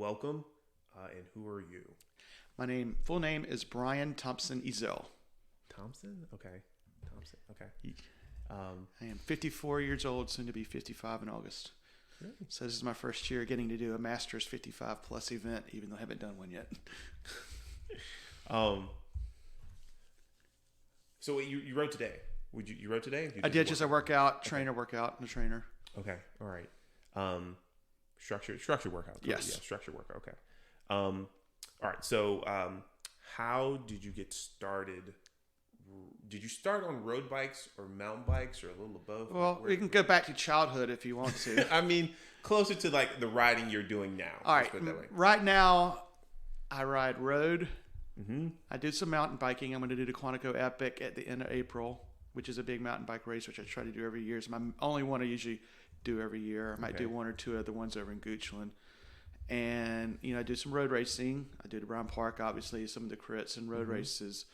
welcome. And who are you? My full name is Brian Thompson Ezzelle. Thompson? Okay. Thompson. Okay. I am 54 years old, soon to be 55 in August. Really? So this is my first year getting to do a Masters 55 plus event, even though I haven't done one yet. So you rode today? You rode today? I did just a workout, trainer workout, and a trainer. Okay. All right. Structured workout. Yes. Yeah, structured workout. Okay. All right. So, how did you get started? Did you start on road bikes or mountain bikes or a little of both? Well, we can go back to childhood if you want to. I mean, closer to like the riding you're doing now. All right. Right now, I ride road. Mm-hmm. I do some mountain biking. I'm going to do the Quantico Epic at the end of April, which is a big mountain bike race, which I try to do every year. It's my only one I usually do every year. I might do one or two other ones over in Goochland. And, I do some road racing. I do the Brown Park, obviously, some of the crits and road races.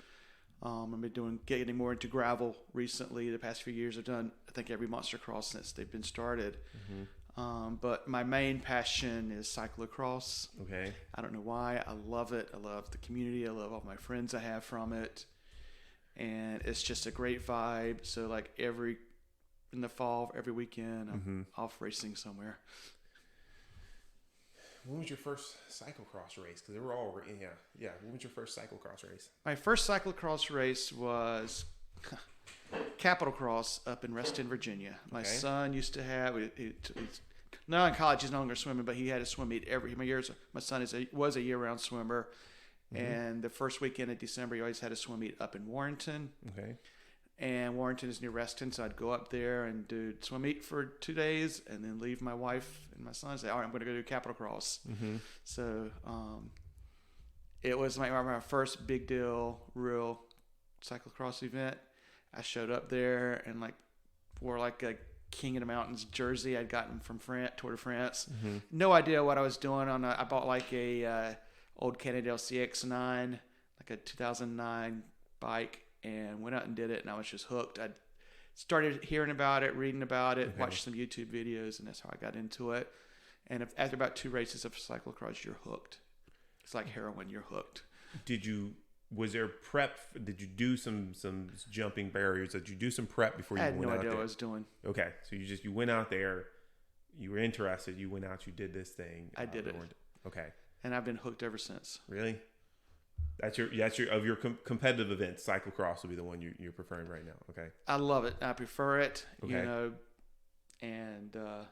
I've been getting more into gravel recently. The past few years I've done, I think, every monster cross since they've been started. Mm-hmm. But my main passion is cyclocross. Okay. I don't know why. I love it. I love the community. I love all my friends I have from it. And it's just a great vibe. So like in the fall, every weekend, I'm off racing somewhere. When was your first cyclocross race? Because they were all, yeah. When was your first cyclocross race? My first cyclocross race was Capital Cross up in Reston, Virginia. My son used to have, now in college he's no longer swimming, but he had a swim meet every years. My son was a year-round swimmer. And the first weekend of December, he always had a swim meet up in Warrenton. Okay. And Warrenton is near Reston, so I'd go up there and do swim meet for 2 days, and then leave my wife and my son and say, all right, I'm going to go do Capital Cross. Mm-hmm. So it was my first big deal, real cyclocross event. I showed up there and wore a King of the Mountains jersey I'd gotten from Tour de France. Mm-hmm. No idea what I was doing. I bought a old Cannondale CX-9, a 2009 bike, and went out and did it, and I was just hooked. I started hearing about it, reading about it, watched some YouTube videos, and that's how I got into it. And after about 2 races of cyclocross, you're hooked. It's like heroin, you're hooked. Was there prep? Did you do some jumping barriers? Did you do some prep before you went out there? I had no idea what I was doing. Okay, so you went out there, you were interested, you went out, you did this thing. I did it. Okay. And I've been hooked ever since. Really? That's your of your competitive events. Cyclocross will be the one you're preferring right now. Okay. I love it. I prefer it. Okay. And I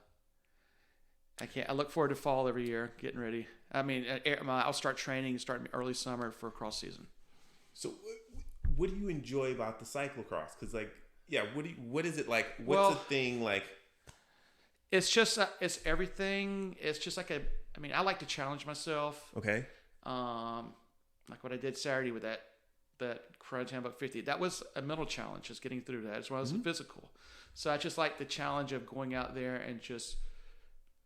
look forward to fall every year, getting ready. I mean, I'll start training early summer for cross season. So, what do you enjoy about the cyclocross? Because, what is it like? What's the thing like? It's just it's everything. It's just I like to challenge myself. Okay. Like what I did Saturday with that Crunch Handbook 50. That was a mental challenge, just getting through that, as well as a physical. So I just like the challenge of going out there and just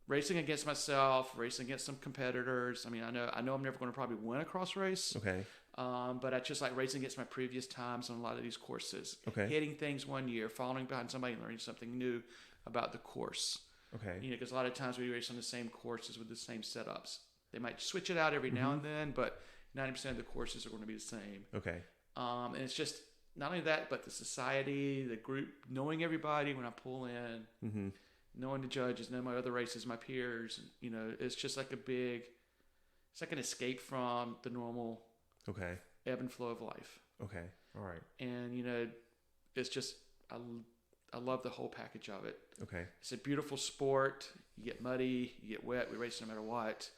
racing against myself, racing against some competitors. I mean, I know I'm never going to probably win a cross race. Okay. But I just like racing against my previous times on a lot of these courses. Okay. Hitting things one year, following behind somebody and learning something new about the course. Okay. Because a lot of times we race on the same courses with the same setups. They might switch it out every now and then, but 90% of the courses are going to be the same. Okay. And it's just not only that, but the society, the group, knowing everybody when I pull in, knowing the judges, knowing my other races, my peers. It's just it's like an escape from the normal ebb and flow of life. Okay. All right. And, it's just, I love the whole package of it. Okay. It's a beautiful sport. You get muddy, you get wet. We race no matter what.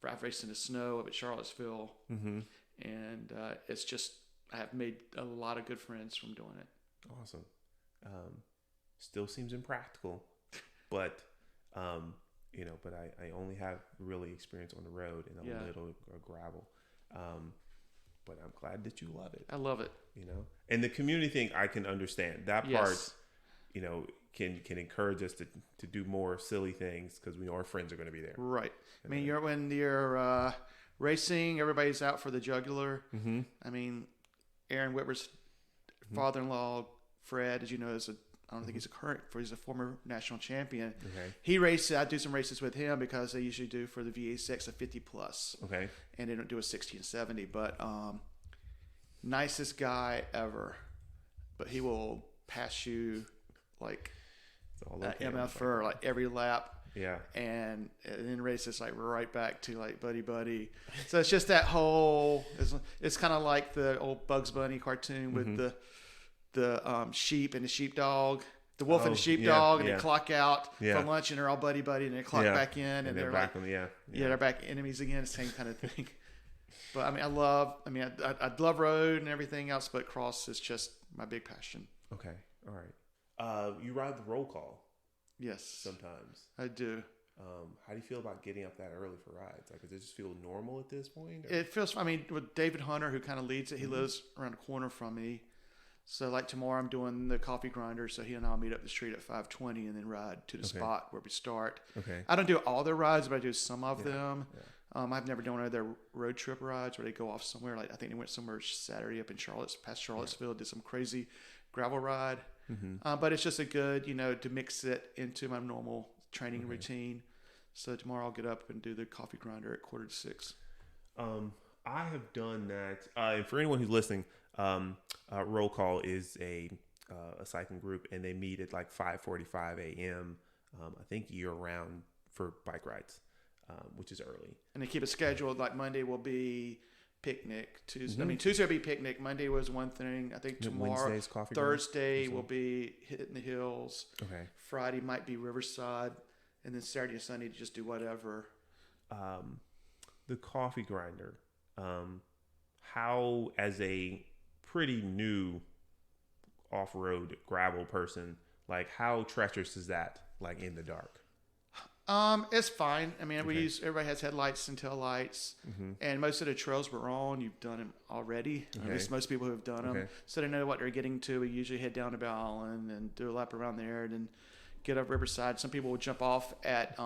I've raced in the snow up at Charlottesville. Mm-hmm. And it's just, I have made a lot of good friends from doing it. Awesome. Still seems impractical, but, but I only have really experience on the road and a little gravel. But I'm glad that you love it. I love it. And the community thing, I can understand that part, can encourage us to do more silly things because we know our friends are going to be there. Right. I mean, when you're racing, everybody's out for the jugular. Mm-hmm. I mean, Aaron Whitmer's father-in-law, Fred, as you know, is I don't think he's a current. He's a former national champion. Okay. He races. I do some races with him because they usually do for the VA6 a 50 plus. Okay. And they don't do a 60 and 70. But nicest guy ever. But he will pass you like MFR like every lap. Yeah. And then races like right back to like buddy. So it's just that whole. It's kind of like the old Bugs Bunny cartoon with the sheep and the sheepdog, the wolf and the sheepdog, and they clock out for lunch and they're all buddy, and they clock back in and they're back like, they're back enemies again. Same kind of thing. But I mean, I love road and everything else, but cross is just my big passion. Okay, all right. You ride the roll call. Yes, sometimes I do. How do you feel about getting up that early for rides? Like, does it just feel normal at this point? Or? It feels. I mean, with David Hunter, who kind of leads it, he lives around the corner from me. So like tomorrow I'm doing the coffee grinder, so he and I'll meet up the street at 5:20 and then ride to the spot where we start. Okay. I don't do all their rides, but I do some of them. Yeah. I've never done one of their road trip rides where they go off somewhere. Like I think they went somewhere Saturday up in past Charlottesville, did some crazy gravel ride. But it's just a good, to mix it into my normal training routine. So tomorrow I'll get up and do the coffee grinder at 5:45. I have done that. And for anyone who's listening, Roll Call is a cycling group, and they meet at like 5:45 a.m. I think year round for bike rides, which is early. And they keep it scheduled. Like Monday will be picnic. Tuesday will be picnic. Monday was one thing. I think tomorrow, Thursday will be hitting the hills. Okay. Friday might be Riverside, and then Saturday and Sunday to just do whatever. The coffee grinder. How, as a pretty new off-road gravel person, like how treacherous is that, like in the dark? It's fine. I mean, everybody has headlights and tail lights, and most of the trails we're on, you've done them already. At least most people who have done them, so they know what they're getting to. We usually head down to Bell Island and do a lap around there, and then get up Riverside. Some people will jump off at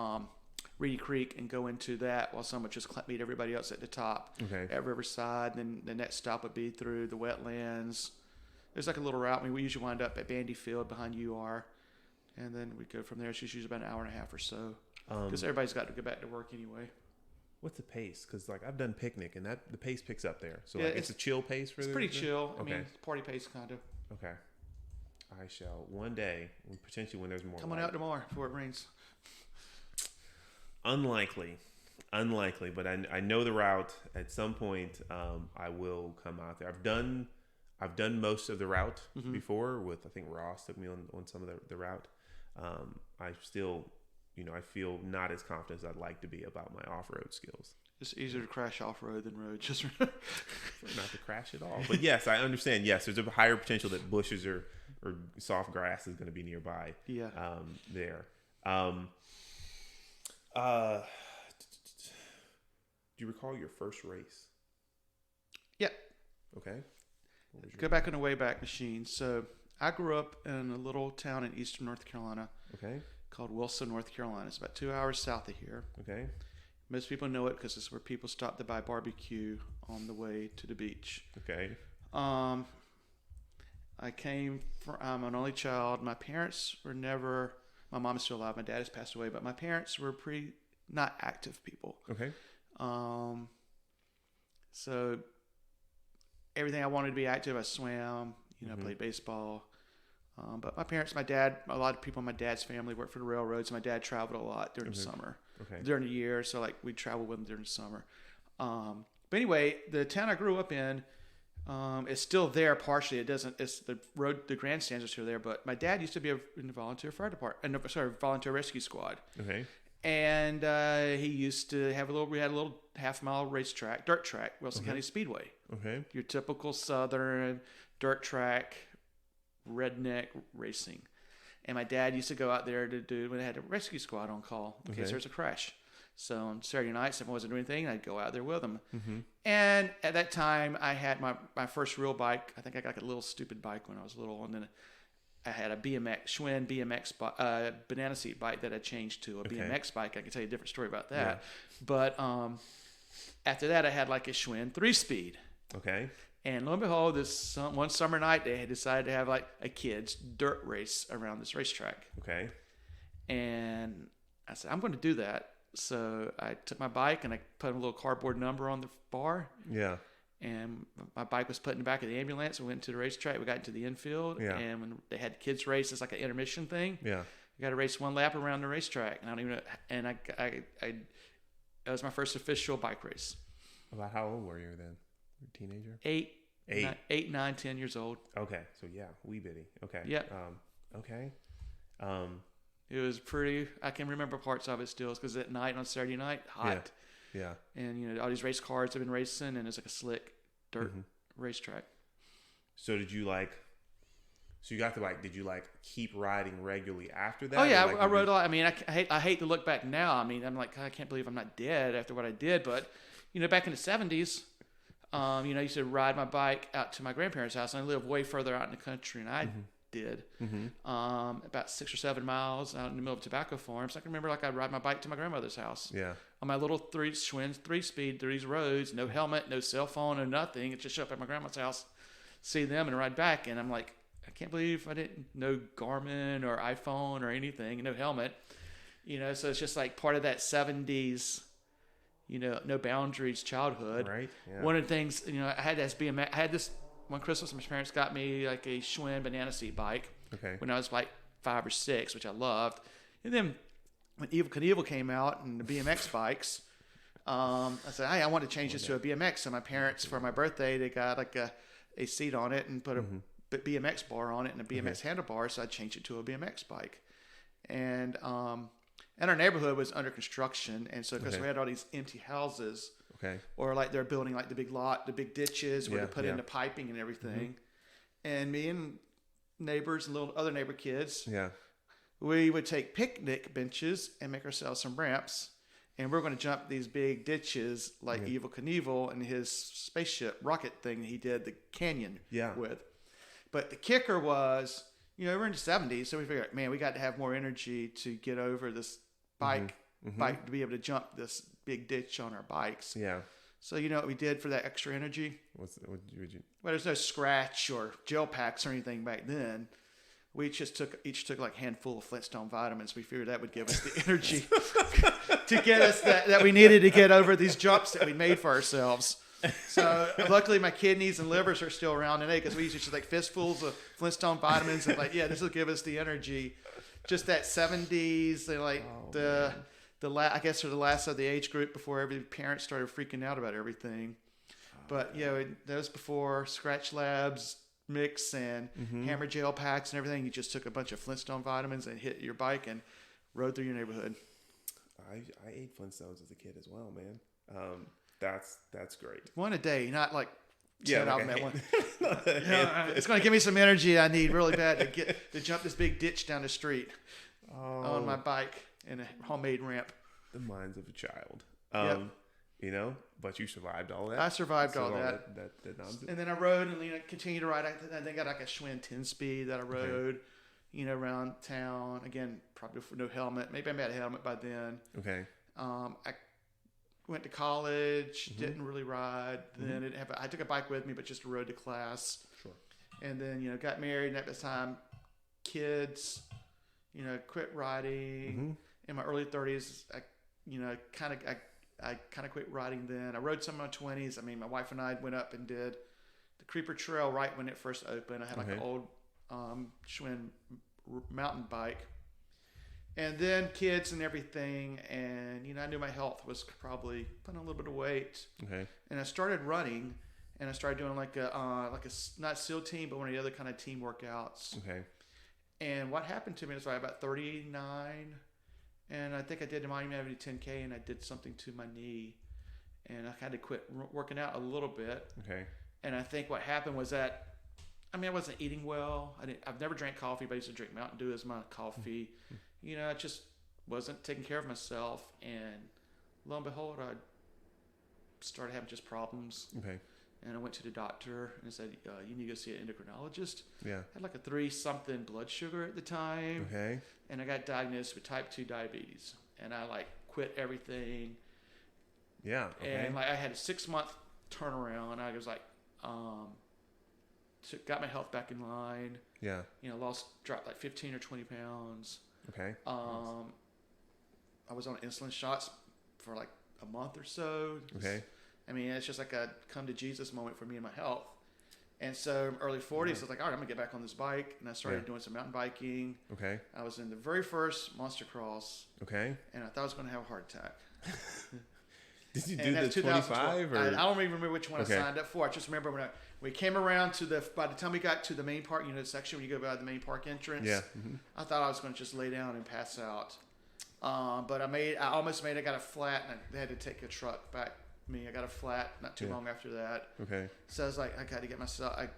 Reedy Creek and go into that, while some would just meet everybody else at the top at Riverside. And then the next stop would be through the wetlands. There's like a little route. I mean, we usually wind up at Bandy Field behind UR, and then we go from there. It's usually about an hour and a half or so, because everybody's got to go back to work anyway. What's the pace? Because like I've done picnic, and the pace picks up there. So like it's a chill pace for. It's pretty chill. I mean, party pace kind of. Okay. I shall one day, potentially when there's more. Come on out tomorrow before it rains. Unlikely, but I know the route. At some point, I will come out there. I've done most of the route before. With I think Ross took me on some of the route. I still, I feel not as confident as I'd like to be about my off-road skills. It's easier to crash off-road than road. Just not to crash at all. But yes, I understand. Yes, there's a higher potential that bushes or soft grass is going to be nearby. Yeah. There. Do you recall your first race? Yeah. Okay. Go back in the Wayback Machine. So I grew up in a little town in eastern North Carolina. Okay. Called Wilson, North Carolina. It's about 2 hours south of here. Okay. Most people know it because it's where people stop to buy barbecue on the way to the beach. Okay. I came from, I'm an only child. My parents were never, my mom is still alive. My dad has passed away, but my parents were pretty not active people. Okay. So everything I wanted to be active, I swam, played baseball. But my parents, my dad, a lot of people in my dad's family worked for the railroads. My dad traveled a lot during the summer, during the year. So like we'd travel with him during the summer. But anyway, the town I grew up in, is still there partially. It's the road, the grandstands are still there. But my dad used to be in the volunteer fire department, volunteer rescue squad. Okay. And he used to have we had a little half-mile racetrack, dirt track, Wilson County Speedway. Okay. Your typical southern dirt track, redneck racing. And my dad used to go out there to do when they had a rescue squad on call in case there's a crash. So on Saturday nights, if I wasn't doing anything, I'd go out there with them. And at that time, I had my first real bike. I think I got like a little stupid bike when I was little, and then I had a Schwinn BMX banana seat bike that I changed to a BMX bike. I can tell you a different story about that. Yeah. But after that, I had like a Schwinn 3-speed. Okay. And lo and behold, one summer night, they had decided to have like a kids' dirt race around this racetrack. Okay. And I said, I'm going to do that. So I took my bike and I put a little cardboard number on the bar. Yeah. And my bike was put in the back of the ambulance. We went to the racetrack. We got into the infield. Yeah. And when they had kids race, it's like an intermission thing. Yeah. We got to race one lap around the racetrack. And I don't even know. And that was my first official bike race. About how old were you then? You a teenager? 8, 9, 10 years old. Okay. So yeah, wee bitty. Okay. Yeah. Okay. It was pretty. I can remember parts of it still, because at night on Saturday night, hot. Yeah. And you know, all these race cars have been racing, and it's like a slick dirt racetrack. So did you like? So you got the bike. Did you like keep riding regularly after that? Oh yeah, I rode a lot. I mean, I hate to look back now. I mean, I'm like, I can't believe I'm not dead after what I did. But you know, back in the 70s, you know, I used to ride my bike out to my grandparents' house, and I lived way further out in the country than I did. About 6 or 7 miles out in the middle of tobacco farms. I can remember like I'd ride my bike to my grandmother's house. Yeah. On my little Schwinn 3-speed through these roads, no helmet, no cell phone, no nothing. It just show up at my grandma's house, see them, and ride back. And I'm like, I can't believe I didn't know Garmin or iPhone or anything, no helmet. You know, so it's just like part of that 70s, you know, no boundaries childhood. Right. Yeah. One of the things, you know, I had this one Christmas, my parents got me like a Schwinn banana seat bike. Okay. When I was like 5 or 6, which I loved. And then when Evel Knievel came out and the BMX bikes, I said, hey, I want to change this to a BMX. So my parents, for my birthday, they got like a seat on it and put a BMX bar on it and a BMX handlebar. So I changed it to a BMX bike. And our neighborhood was under construction. And so because we had all these empty houses, or like they're building like the big ditches where they put in the piping and everything. And me and neighbors and little other neighbor kids, we would take picnic benches and make ourselves some ramps, and we're going to jump these big ditches like Evel Knievel and his spaceship rocket thing he did the canyon with. But the kicker was, you know, we're in the 70s, so we figured, man, we got to have more energy to get over this bike to be able to jump this big ditch on our bikes. Yeah. So you know what we did for that extra energy? What would you? Well, there's no scratch or gel packs or anything back then. We each took like a handful of Flintstone vitamins. We figured that would give us the energy to get us that we needed to get over these jumps that we made for ourselves. So luckily my kidneys and livers are still around today, because we used to take fistfuls of Flintstone vitamins and like, this will give us the energy. Just that 70s, they like I guess they're the last of the age group before every parent started freaking out about everything. But that was before Scratch Labs mix and hammer gel packs and everything. You just took a bunch of Flintstone vitamins and hit your bike and rode through your neighborhood. I ate Flintstones as a kid as well, man. That's great. One a day, not like 10 out that one. It's going to give me some energy I need really bad to jump this big ditch down the street on my bike in a homemade ramp. The minds of a child. You know, but you survived all that. I survived all that. That nonsense. And then I rode and continued to ride. I think I got like a Schwinn 10-speed that I rode, you know, around town. Again, probably with no helmet. Maybe I had a helmet by then. Okay. I went to college, didn't really ride. Then I took a bike with me, but just rode to class. Sure. And then, you know, got married, and at the time, kids, you know, quit riding. In my early 30s, I kind of quit riding then. I rode some in my 20s. I mean, my wife and I went up and did the Creeper Trail right when it first opened. I had like an old Schwinn mountain bike. And then kids and everything. And, you know, I knew my health was probably putting on a little bit of weight. Okay. And I started running. And I started doing like a not SEAL team, but one of the other kind of team workouts. Okay. And what happened to me is I was about 39. And I think I did the Miami Avenue 10K, and I did something to my knee, and I had to quit working out a little bit. Okay. And I think what happened was that, I mean, I wasn't eating well. I've never drank coffee, but I used to drink Mountain Dew as my coffee. You know, I just wasn't taking care of myself, and lo and behold, I started having just problems. Okay. And I went to the doctor and said, you need to go see an endocrinologist. Yeah. I had like a 3-something blood sugar at the time. Okay. And I got diagnosed with type 2 diabetes. And I like quit everything. Yeah. Okay. And like I had a 6-month turnaround. I was like, got my health back in line. Yeah. Dropped like 15 or 20 pounds. Okay. I was on insulin shots for like a month or so. Okay. I mean, it's just like a come to Jesus moment for me and my health. And so early 40s, I was like, all right, I'm going to get back on this bike. And I started doing some mountain biking. Okay. I was in the very first Monster Cross. Okay. And I thought I was going to have a heart attack. Did you do the 25? Or? I don't even remember which one I signed up for. I just remember when we came around by the time we got to the main park, the section where you go by the main park entrance. Yeah. I thought I was going to just lay down and pass out. But I almost made it. I got a flat, and I had to take a truck back. I got a flat not too long after that. Okay. So I was like, I got to get myself. I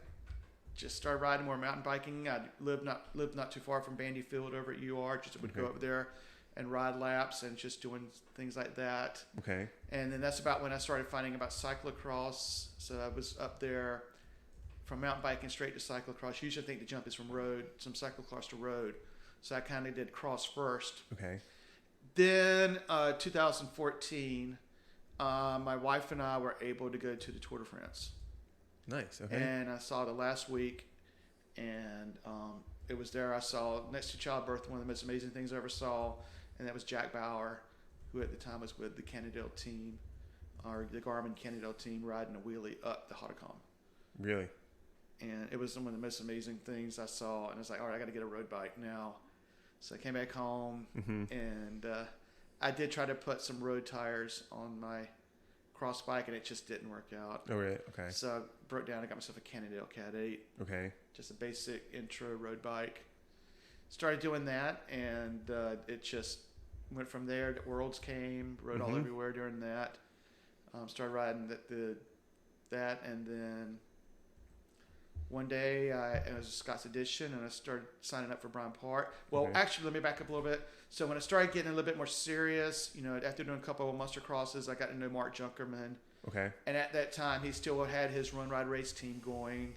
just started riding more mountain biking. I lived not too far from Bandy Field over at UR. Just would go over there and ride laps and just doing things like that. Okay. And then that's about when I started finding about cyclocross. So I was up there from mountain biking straight to cyclocross. Usually I think the jump is from cyclocross to road. So I kind of did cross first. Okay. Then 2014, my wife and I were able to go to the Tour de France. Nice. Okay. And I saw it last week, and it was there. I saw next to childbirth, one of the most amazing things I ever saw, and that was Jack Bauer, who at the time was with the Cannondale team, or the Garmin Cannondale team, riding a wheelie up the Hautacom. Really? And it was one of the most amazing things I saw, and I was like, all right, I got to get a road bike now. So I came back home, and I did try to put some road tires on my cross bike, and it just didn't work out. Oh, really? Okay. So I broke down. I got myself a Cannondale Cat 8. Okay. Just a basic intro road bike. Started doing that, and it just went from there. The Worlds came, rode all everywhere during that. Started riding that, and then one day it was a Scott's Edition, and I started signing up for Bryant Park. Well, actually, let me back up a little bit. So when I started getting a little bit more serious, after doing a couple of Monster Crosses, I got to know Mark Junkerman. Okay. And at that time, he still had his Run Ride Race team going,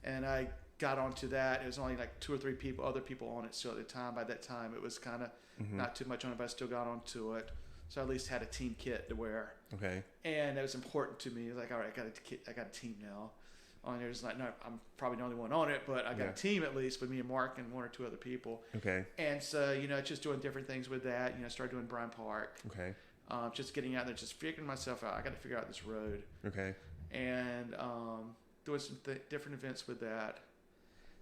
and I got onto that. It was only like 2 or 3 other people on it still at the time. By that time, it was kind of not too much on it, but I still got onto it. So I at least had a team kit to wear. Okay. And it was important to me. It was like, all right, I got a team now. On there, it's like, no, I'm probably the only one on it, but I got a team at least with me and Mark and 1 or 2 other people. Okay. And so, just doing different things with that. Started doing Bryant Park. Okay. Just getting out there, just figuring myself out. I got to figure out this road. Okay. And doing some different events with that.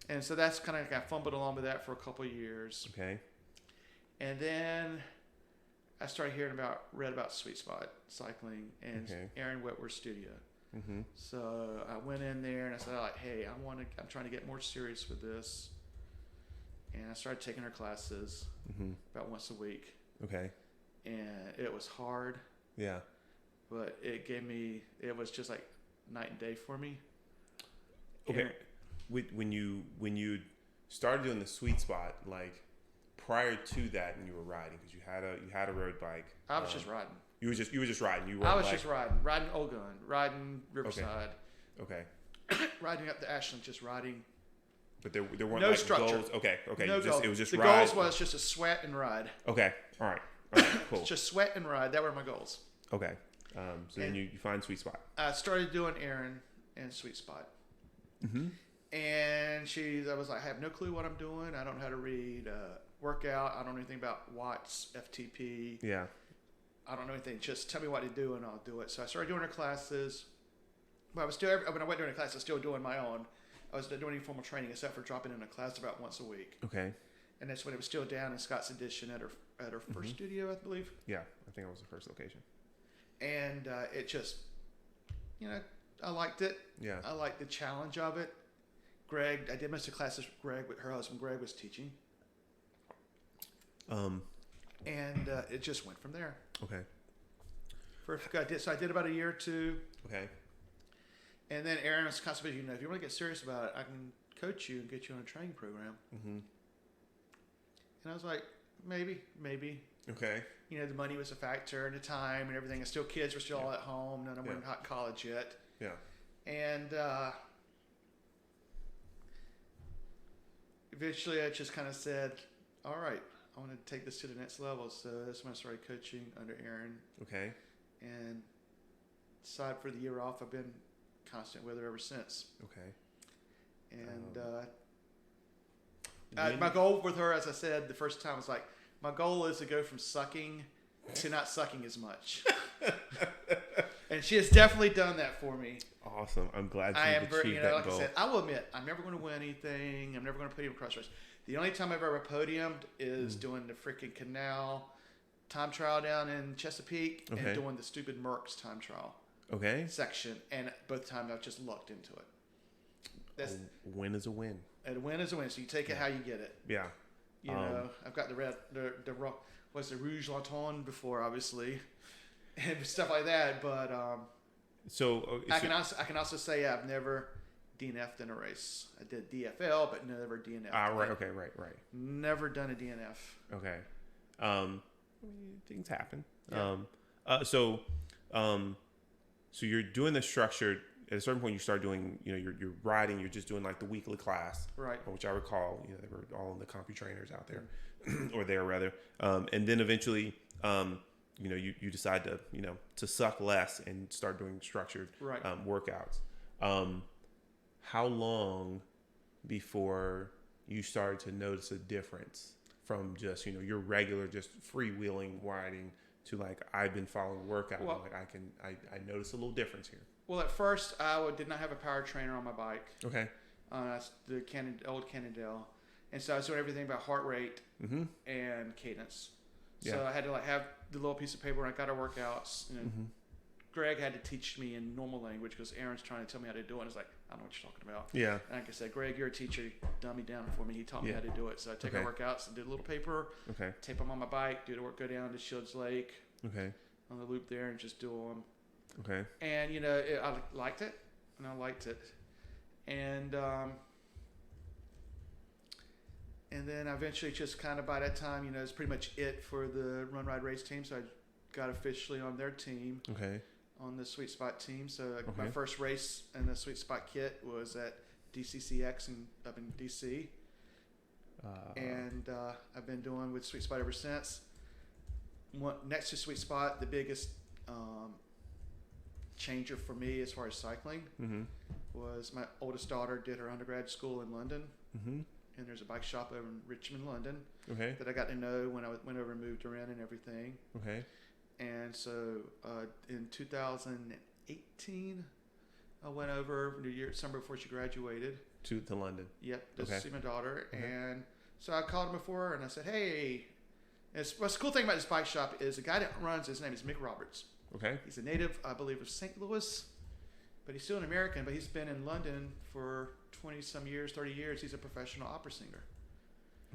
And so that's kind of like I fumbled along with that for a couple of years. Okay. And then I started read about Sweet Spot Cycling and Aaron Whitworth's studio. So I went in there and I said, like, hey, I'm trying to get more serious with this. And I started taking her classes about once a week. Okay. And it was hard. Yeah. But it was just like night and day for me. Okay. When you started doing the Sweet Spot, like prior to that, and you were riding, because you had a road bike. I was just riding. You were just riding. I was just riding Old Gun, riding Riverside. Okay. Riding up the Ashland, just riding. But there weren't no like structure. Goals. Okay. No goals. It was just the ride. goals was just a sweat and ride. Okay. All right. Cool. Just sweat and ride. That were my goals. Okay. So then you find Sweet Spot. I started doing Aaron and Sweet Spot. And I was like, I have no clue what I'm doing. I don't know how to read workout. I don't know anything about watts, FTP. Yeah. I don't know anything. Just tell me what to do and I'll do it. So I started doing her classes. But when I went during a class, I was still doing my own. I was doing informal training except for dropping in a class about once a week. Okay. And that's when it was still down in Scott's Edition at her first studio, I believe. Yeah, I think it was the first location. And it just, I liked it. Yeah. I liked the challenge of it. I did most of the classes with her husband Greg was teaching. And it just went from there. Okay. I did about a year or 2. Okay. And then Aaron was constantly, if you want to get serious about it, I can coach you and get you on a training program. And I was like, maybe. Okay. The money was a factor and the time and everything. And still, kids were still all at home. None of them were in college yet. Yeah. And eventually, I just kind of said, all right, I want to take this to the next level. So that's when I started coaching under Aaron. Okay. And aside for the year off, I've been constant with her ever since. Okay. And my goal with her, as I said the first time, was like, my goal is to go from sucking to not sucking as much. And she has definitely done that for me. Awesome. I'm glad you achieved that like goal. I said, I will admit, I'm never going to win anything. I'm never going to podium cross race. The only time I've ever podiumed is doing the freaking canal time trial down in Chesapeake and doing the stupid Merck's time trial section. And both times I've just lucked into it. A win is a win. And a win is a win. So you take it how you get it. Yeah. You know, I've got the Rouge Lanton before, obviously, and stuff like that. But I can also say I've never DNF'd in a race. I did DFL, but never DNF'd. Right. Never done a DNF. Okay. Things happen. Yeah. So you're doing the structured. At a certain point, you start doing, you're riding. You're just doing like the weekly class, right? Which I recall, they were all the CompuTrainers out there, or there rather. And then eventually, you decide to, to suck less and start doing structured workouts. How long before you started to notice a difference from just, your regular, just freewheeling riding to like, I've been following workout. Well, like I notice a little difference here. Well, at first, I did not have a power trainer on my bike. Okay. The old Cannondale. And so I was doing everything about heart rate and cadence. So I had to have the little piece of paper when I got our workouts. Greg had to teach me in normal language because Aaron's trying to tell me how to do it. And I was like, I don't know what you're talking about. Yeah. And like I said, Greg, you're a teacher. Dumb me down for me. He taught me how to do it. So I take our workouts and did a little paper. Okay. Tape them on my bike. Do the work. Go down to Shields Lake. Okay. On the loop there and just do them. Okay. And, I liked it. And I liked it. And then eventually just kind of by that time, it's pretty much it for the Run Ride Race team. So I got officially on their team. Okay. On the Sweet Spot team. So my first race in the Sweet Spot kit was at DCCX up in DC. And I've been doing with Sweet Spot ever since. Next to Sweet Spot, the biggest changer for me as far as cycling was my oldest daughter did her undergrad school in London. And there's a bike shop over in Richmond, London that I got to know when I went over and moved her in and everything. Okay. And so in 2018, I went over summer before she graduated. To London. Yep, to see my daughter. And so I called him before and I said, hey, what's the cool thing about this bike shop is the guy that runs, his name is Mick Roberts. Okay. He's a native, I believe, of St. Louis, but he's still an American, but he's been in London for 20-some years, 30 years. He's a professional opera singer.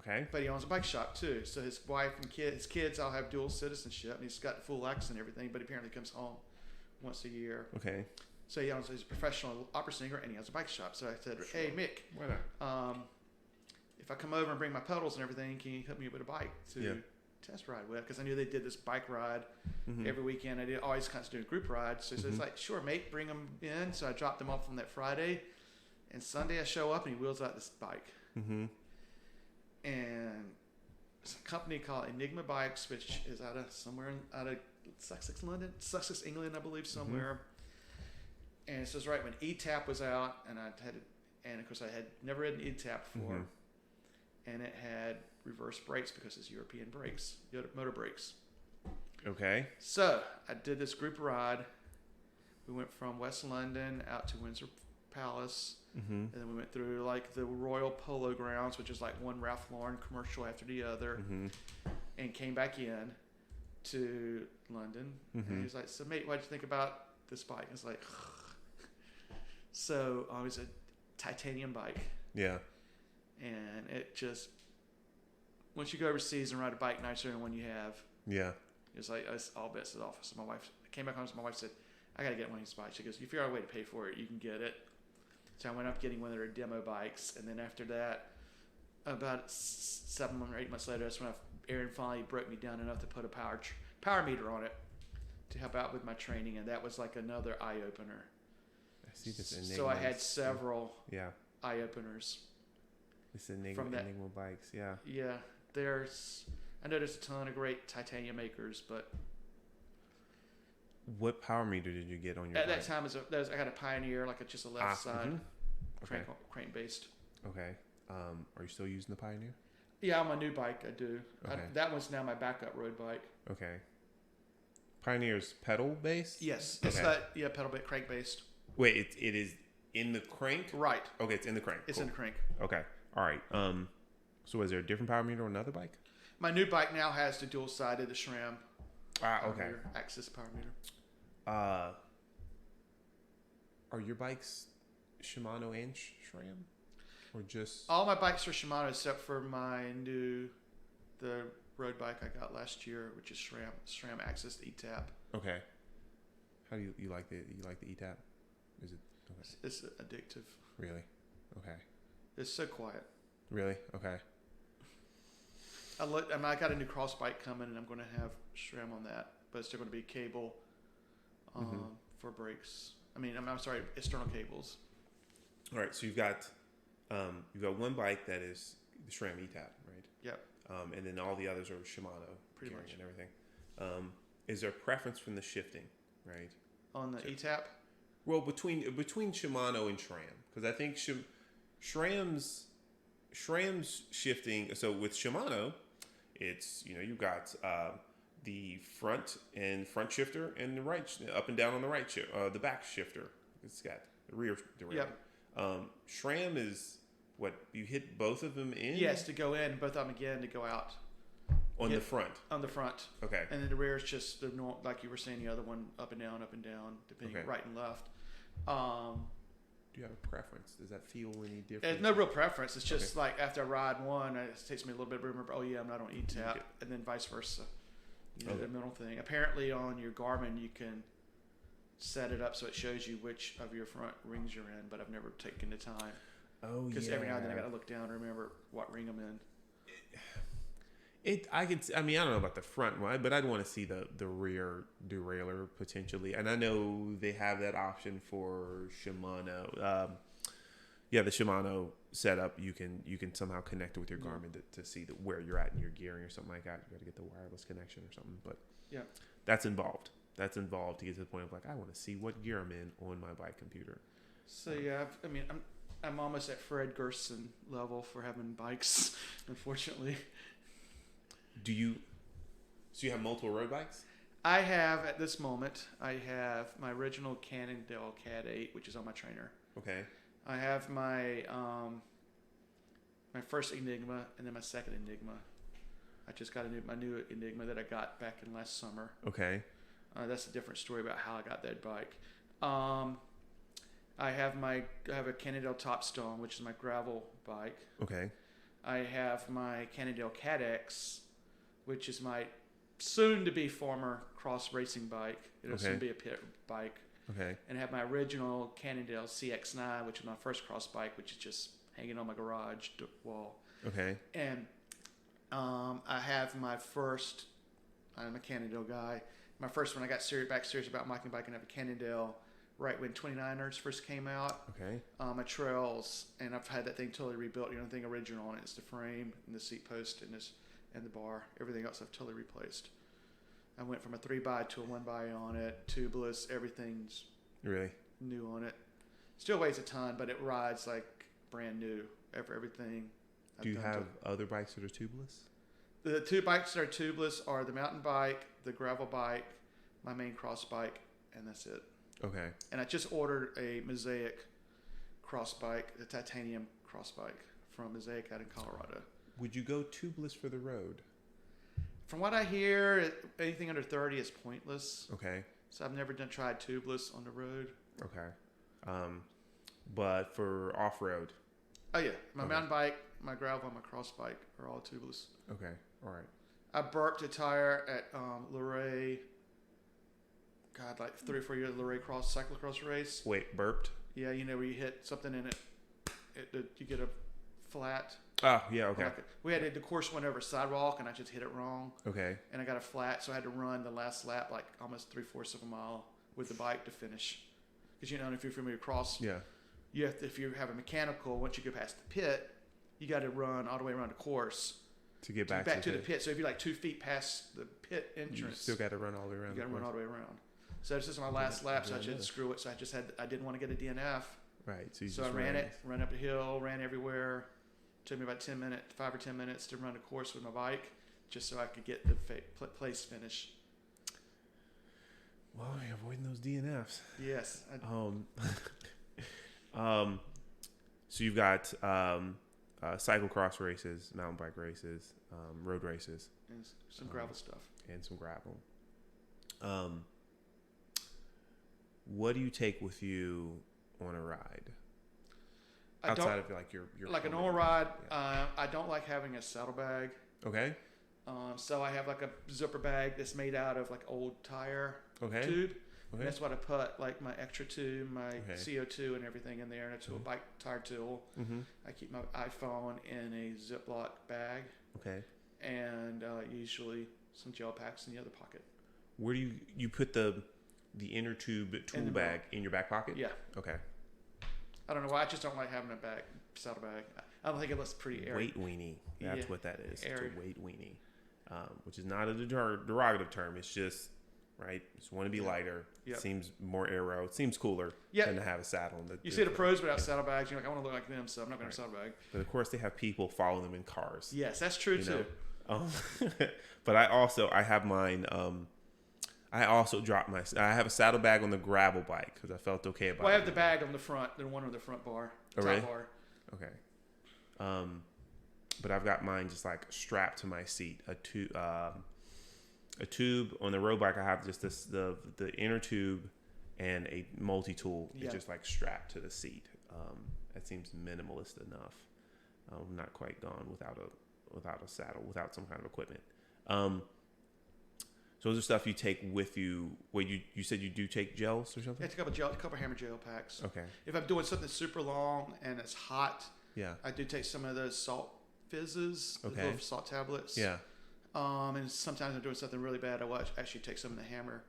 Okay. But he owns a bike shop, too. So his wife and his kids all have dual citizenship, and he's got full accent and everything, but he apparently comes home once a year. Okay. So he's a professional opera singer, and he has a bike shop. So I said, hey, Mick, why not? If I come over and bring my pedals and everything, can you help me with a bike to test ride with? Because I knew they did this bike ride every weekend. I did always kind of do group rides. So it's like, sure, mate, bring them in. So I dropped them off on that Friday. And Sunday I show up and he wheels out this bike. And it's a company called Enigma Bikes, which is out of Sussex, England, I believe, somewhere. And it says right when E-Tap was out, and of course I had never ridden E-Tap before, and it had reverse brakes because it's European brakes, motor brakes. Okay. So I did this group ride. We went from West London out to Windsor Palace, and then we went through like the Royal Polo Grounds, which is like one Ralph Lauren commercial after the other, and came back in to London. And he was like, "So, mate, what'd you think about this bike?" I was like, "So, it was a titanium bike." Yeah. And it just, once you go overseas and ride a bike nicer than one you have, it's like all bets is off. So my wife came back home. So my wife said, "I got to get one of these bikes." She goes, "If you figure out a way to pay for it, you can get it." So I went up getting one of their demo bikes, and then after that, about 7 or 8 months later, that's when Aaron finally broke me down enough to put a power meter on it to help out with my training, and that was like another eye opener. I see this Enigma. So I had several eye openers. This Enigma Bikes, yeah. Yeah, I know there's a ton of great titanium makers, but What power meter did you get on your At bike? that time, I got a Pioneer, like just a left side, Okay. crank based. Okay. Are you still using the Pioneer? Yeah, on my new bike, I do. Okay. That one's now my backup road bike. Okay. Pioneer's pedal based? Yes. It's pedal bit, crank based. Wait, it is in the crank? Right. Okay, it's in the crank. It's in the crank. Okay. All right. So is there a different power meter on another bike? My new bike now has the dual sided, the SRAM. Okay. Meter, Axis power meter. Are your bikes Shimano and SRAM? Or just... All my bikes are Shimano except for the road bike I got last year, which is SRAM Axis E-Tap. Okay. How do you like the E-Tap? Is it... Okay. It's addictive. Really? Okay. It's so quiet. Really? Okay. I got a new cross bike coming, and I'm going to have SRAM on that, but it's still going to be cable for brakes. I'm sorry, external cables. All right, so you've got one bike that is the SRAM E-Tap, right? Yep. And then all the others are Shimano, pretty much, and everything. Is there a preference from the shifting, right? On the E-Tap? Well, between Shimano and SRAM, because I think SRAM's shifting. So with Shimano, it's you've got the front shifter and the right up and down on the right the back shifter. It's got the rear derailleur. Yep. SRAM is what you hit both of them in. Yes, to go in, both of them again to go out. On the front. On the front. Okay. And then the rear is just the normal, like you were saying, the other one up and down, depending right and left. Do you have a preference? Does that feel any different? There's no real preference. It's just like after I ride one, it takes me a little bit to remember, oh yeah, I'm not on E-Tap, and then vice versa. The middle thing. Apparently on your Garmin, you can set it up so it shows you which of your front rings you're in, but I've never taken the time. Oh, yeah. Because every now and then I got to look down and remember what ring I'm in. I don't know about the front one, but I'd want to see the rear derailleur potentially. And I know they have that option for Shimano. The Shimano setup, you can somehow connect it with your Garmin to see where you're at in your gearing or something like that. You got to get the wireless connection or something, but that's involved. That's involved to get to the point of I want to see what gear I'm in on my bike computer. So I'm almost at Fred Gerson level for having bikes, unfortunately. So you have multiple road bikes? I have, at this moment, my original Cannondale Cat 8, which is on my trainer. Okay. I have my first Enigma and then my second Enigma. I just got my new Enigma that I got back in last summer. Okay. That's a different story about how I got that bike. I have a Cannondale Topstone, which is my gravel bike. Okay. I have my Cannondale Cat X, which is my soon-to-be former cross racing bike. It'll soon be a pit bike. Okay. And I have my original Cannondale CX-9, which is my first cross bike, which is just hanging on my garage wall. Okay. And I have my first, I'm a Cannondale guy. My first one, I got serious about mountain biking, I have a Cannondale right when 29ers first came out. Okay. My trails, and I've had that thing totally rebuilt. The only thing original on it is the frame and the seat post and the bar. Everything else I've totally replaced. I went from a 3x to a 1x on it. Tubeless, everything's really new on it. Still weighs a ton, but it rides like brand new. Everything. Do you have other bikes that are tubeless? The two bikes that are tubeless are the mountain bike, the gravel bike, my main cross bike, and that's it. Okay. And I just ordered a Mosaic cross bike, the titanium cross bike from Mosaic out in Colorado. Would you go tubeless for the road? From what I hear, anything under 30 is pointless. Okay. So I've never tried tubeless on the road. Okay. But for off-road? Oh, yeah. My mountain bike, my gravel, and my cross bike are all tubeless. Okay. All right. I burped a tire at Luray. God, like 3 or 4 years, Luray cyclocross race. Wait, burped? Yeah, where you hit something in it, you get a flat. Oh, yeah, okay. The course went over a sidewalk, and I just hit it wrong. Okay. And I got a flat, so I had to run the last lap, like almost 3/4 of a mile with the bike to finish. Because, if you're familiar with cross, you have to, if you have a mechanical, once you go past the pit, you got to run all the way around the course to get back to the pit. So if you're like 2 feet past the pit entrance, you still got to run all the way around. You got to run all the way around. So this is my last lap, so I just screw it. So I didn't want to get a DNF. Right. So I ran up a hill, ran everywhere. Took me about 5 or 10 minutes to run the course with my bike, just so I could get the place finish. Well, you're avoiding those DNFs. Yes. So you've got cyclocross races, mountain bike races, road races, and some gravel stuff, and some gravel. What do you take with you on a ride? Outside of like your like a normal ride, I don't like having a saddlebag. Okay. So I have like a zipper bag that's made out of like old tire tube. Okay. And that's what I put like my extra tube, my CO2 and everything in there, and a bike tire tool. Mm-hmm. I keep my iPhone in a Ziploc bag. Okay. And usually some gel packs in the other pocket. Where do you put the inner tube tool bag in your back pocket? Yeah. Okay. I don't know why. I just don't like having a saddle bag. I don't think it looks pretty airy. Weight weenie. That's what that is. Airy. It's a weight weenie, which is not a derogative term. It's just, right? Just want to be lighter. Yep. Seems more aero. It seems cooler than to have a saddle. You see the pros without saddlebags. You're like, I want to look like them, so I'm not going to have a saddlebag. But of course, they have people follow them in cars. Yes, that's true too. But I have mine. I also dropped I have a saddlebag on the gravel bike because I felt okay about it. Well, I have the bag on the front, the one on the front bar, top bar. Okay. But I've got mine just like strapped to my seat. A tube on the road bike. I have just the inner tube and a multi-tool. It's just like strapped to the seat. That seems minimalist enough. I'm not quite gone without a saddle, without some kind of equipment. So those are stuff you take with you. Wait, you said you do take gels or something? Yeah, I take a couple hammer gel packs. Okay. If I'm doing something super long and it's hot, I do take some of those salt fizzes, the little salt tablets. Yeah. And sometimes I'm doing something really bad. I will actually take some of the hammer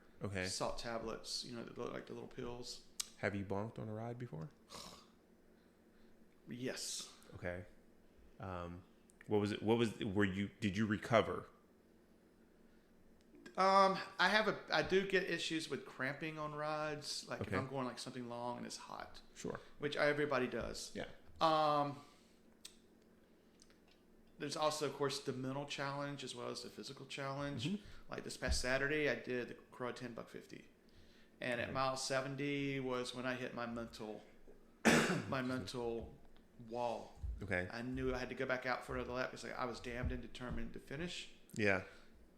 salt tablets. You know, like the little pills. Have you bonked on a ride before? Yes. Okay. What was it? Did you recover? I do get issues with cramping on rides. Like if I'm going like something long and it's hot. Sure. Which everybody does. Yeah. There's also, of course, the mental challenge as well as the physical challenge. Mm-hmm. Like this past Saturday, I did the Crow 10 buck 50. And at mile 70 was when I hit my mental wall. Okay. I knew I had to go back out for another lap because I was damned and determined to finish. Yeah.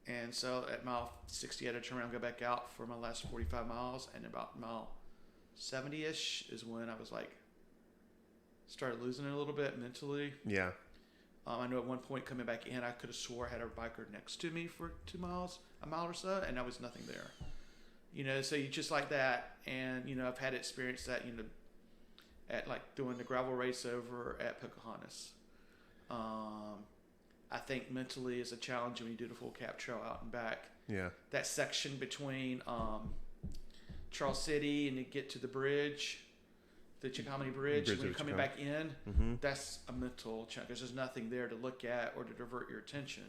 And so at mile 60, I had to turn around and go back out for my last 45 miles. And about mile 70-ish is when I was like, started losing it a little bit mentally. Yeah. I know at one point coming back in, I could have swore I had a biker next to me for a mile or so, and there was nothing there. You know, so you just like that. And, you know, I've had experience that, you know, at like doing the gravel race over at Pocahontas. I think mentally is a challenge when you do the full cap trail out and back. Yeah. That section between Charles City and you get to the bridge, the Chickahominy Bridge, when you're coming back in, that's a mental challenge because there's nothing there to look at or to divert your attention.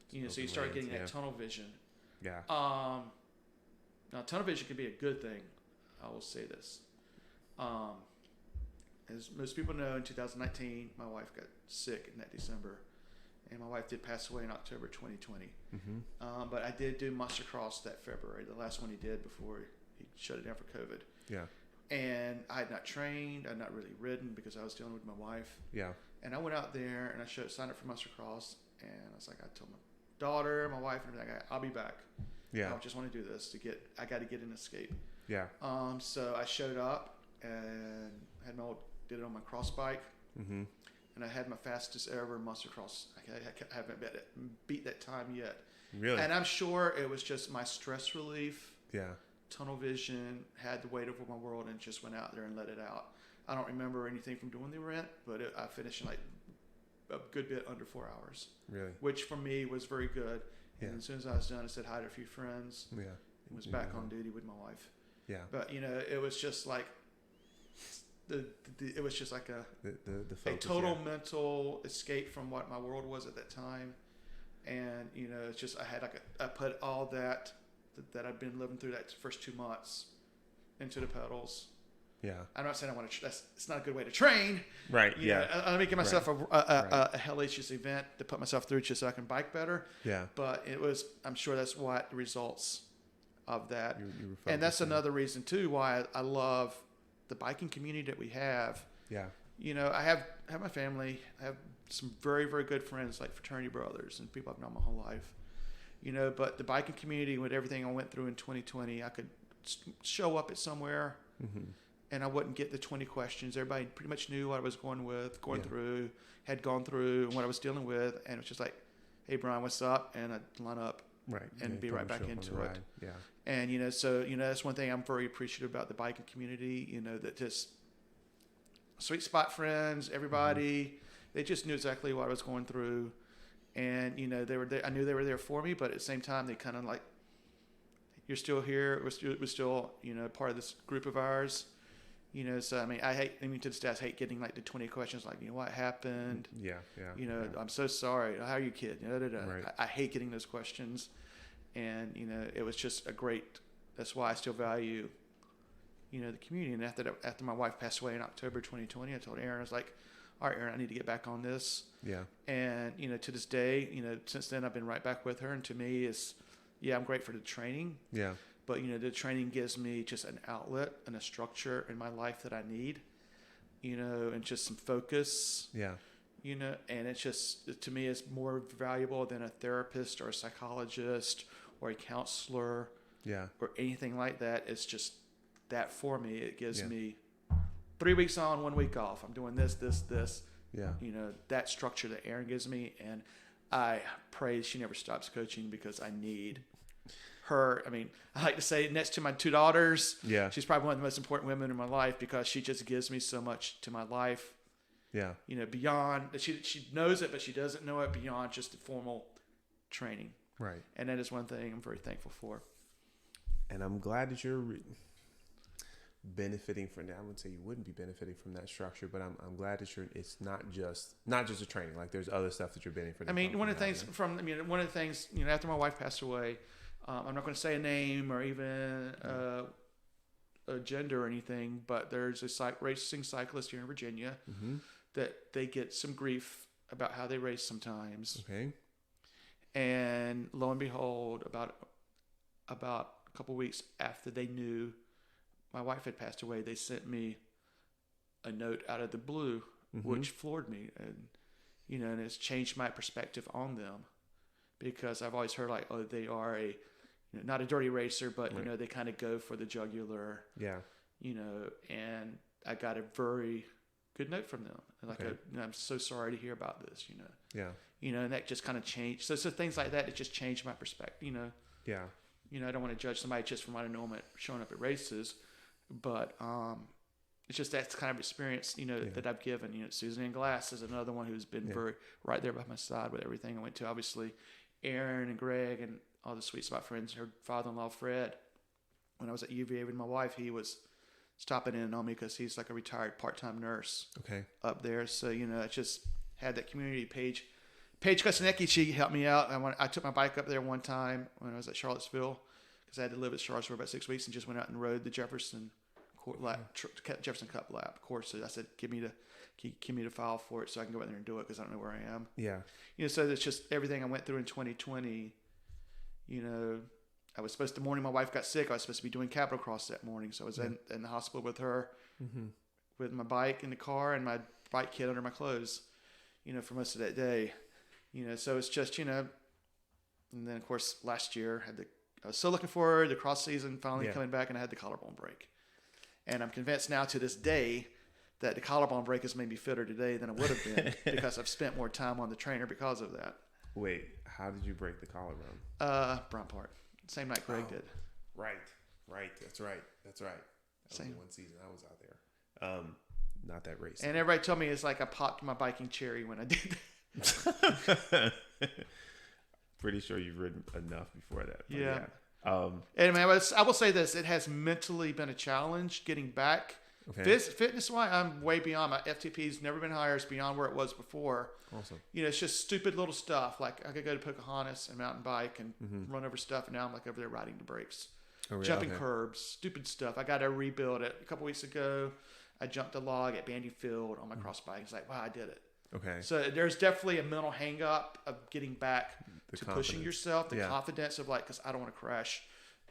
You know, so you start getting that tunnel vision. Yeah. Now, tunnel vision can be a good thing. I will say this. As most people know, in 2019, my wife got sick in that December. And my wife did pass away in October 2020. Mm-hmm. But I did do Monster Cross that February, the last one he did before he shut it down for COVID. Yeah. And I had not trained. I had not really ridden because I was dealing with my wife. Yeah. And I went out there and I signed up for Monster Cross. And I was like, I told my daughter, my wife, and everything, I'll be back. Yeah. I just want to do this I got to get an escape. Yeah. So I showed up and did it on my cross bike. Mm-hmm. And I had my fastest ever Monster Cross. I haven't beat that time yet. Really? And I'm sure it was just my stress relief. Yeah. Tunnel vision, had the weight over my world, and just went out there and let it out. I don't remember anything from doing the event, but I finished in like a good bit under 4 hours. Really? Which for me was very good. Yeah. And as soon as I was done, I said hi to a few friends. Yeah. And was back on duty with my wife. Yeah. But, you know, it was just like... it was just like a focus, total mental escape from what my world was at that time, and you know, it's just I put all that that I've been living through that first 2 months into the pedals. Yeah. I'm not saying I want to. It's not a good way to train. Right. I'm making myself a hellacious event to put myself through just so I can bike better. Yeah. But I'm sure that's what the results of that. You and that's another reason too why I love the biking community that we have. Yeah. I have my family. I have some very, very good friends like fraternity brothers and people I've known my whole life. But the biking community, with everything I went through in 2020, I could show up at somewhere. Mm-hmm. And I wouldn't get the 20 questions. Everybody pretty much knew what I was going through, had gone through, and what I was dealing with. And it was just like, hey, Brian, what's up? And I'd line up and be right back into it. Yeah. And, so, that's one thing I'm very appreciative about the biking community, that just sweet spot friends, everybody, they just knew exactly what I was going through. And, they were there. I knew they were there for me, but at the same time, they kind of like, you're still here. We're still, part of this group of ours. So to this day, I hate getting like the 20 questions, like, what happened? Yeah. I'm so sorry. How are you, kid? Right. I hate getting those questions, and it was just that's why I still value, the community. And after my wife passed away in October 2020, I told Aaron, I was like, all right, Aaron, I need to get back on this. Yeah. And to this day, since then I've been right back with her, and to me, I'm great for the training. Yeah. But, the training gives me just an outlet and a structure in my life that I need, and just some focus. Yeah. And it's just, to me, it's more valuable than a therapist or a psychologist or a counselor. Yeah. Or anything like that. It's just that for me. It gives me 3 weeks on, 1 week off. I'm doing this. Yeah. That structure that Erin gives me. And I pray she never stops coaching because I need her. I like to say next to my 2 daughters, she's probably one of the most important women in my life because she just gives me so much to my life. Yeah. Beyond, she knows it, but she doesn't know it beyond just the formal training. Right. And that is one thing I'm very thankful for. And I'm glad that you're benefiting from that. I wouldn't say you wouldn't be benefiting from that structure, but I'm glad that it's not just a training. Like there's other stuff that you're benefiting one of the things after my wife passed away, I'm not going to say a name or even a gender or anything, but there's a racing cyclist here in Virginia that they get some grief about how they race sometimes. Okay. And lo and behold, about a couple weeks after they knew my wife had passed away, they sent me a note out of the blue, which floored me, and it's changed my perspective on them, because I've always heard like, oh, they are not a dirty racer, but they kind of go for the jugular. Yeah. And I got a very good note from them. Like, I'm so sorry to hear about this. Yeah. And that just kind of changed. So things like that, it just changed my perspective. Yeah. I don't want to judge somebody just from what I know them showing up at races, but it's just that kind of experience, that I've given. Susan Ann Glass is another one who's been very right there by my side with everything I went to. Obviously, Aaron and Greg and all the sweet spot friends. Her father-in-law, Fred, when I was at UVA with my wife, he was stopping in on me because he's like a retired part-time nurse up there. So, I just had that community. Paige Kosinecki, she helped me out. I took my bike up there one time when I was at Charlottesville because I had to live at Charlottesville for about 6 weeks and just went out and rode the Jefferson Cup lap course. So I said, give me the file for it so I can go out there and do it because I don't know where I am. Yeah. So it's just everything I went through in 2020. I was supposed to, the morning my wife got sick, I was supposed to be doing Capital Cross that morning. So I was in the hospital with her, with my bike in the car and my bike kit under my clothes, for most of that day. So it's just, and then of course last year I was so looking forward to the cross season finally coming back, and I had the collarbone break. And I'm convinced now to this day that the collarbone break has made me fitter today than it would have been because I've spent more time on the trainer because of that. Wait, how did you break the collarbone? Brown part. Same night Greg did. Right. That's right. That was one season I was out there. Not that race. And everybody told me it's like I popped my biking cherry when I did that. Pretty sure you've ridden enough before that. Yeah. And I will say this: it has mentally been a challenge getting back Okay. Fitness wise, I'm way beyond. My FTP's never been higher. It's beyond where it was before. Awesome. It's just stupid little stuff. Like I could go to Pocahontas and mountain bike and run over stuff, and now I'm like over there riding the brakes, jumping curbs, stupid stuff. I got to rebuild it. A couple weeks ago, I jumped a log at Bandy Field on my cross bike. It's like, wow, I did it. Okay. So there's definitely a mental hang up of getting back to pushing yourself, the confidence of because I don't want to crash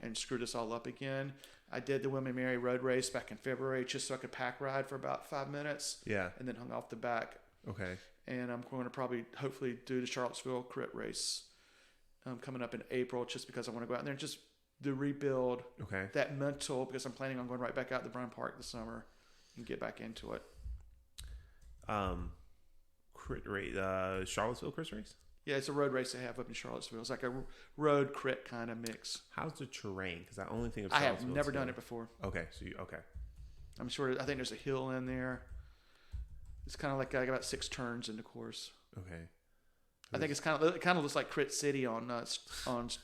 and screw this all up again. I did the Women Mary road race back in February just so I could pack ride for about 5 minutes. Yeah. And then hung off the back. Okay. And I'm going to hopefully do the Charlottesville crit race coming up in April just because I want to go out there and just to rebuild that mental, because I'm planning on going right back out to Bryan Park this summer and get back into it. Crit race, Charlottesville crit race? Yeah, it's a road race they have up in Charlottesville. It's like a road crit kind of mix. How's the terrain? Because I only think of I Charlottesville. have never done it before. Okay, I'm sure. I think there's a hill in there. It's kind of like I got about 6 turns in the course. Okay. I think it kind of looks like Crit City on Zwift.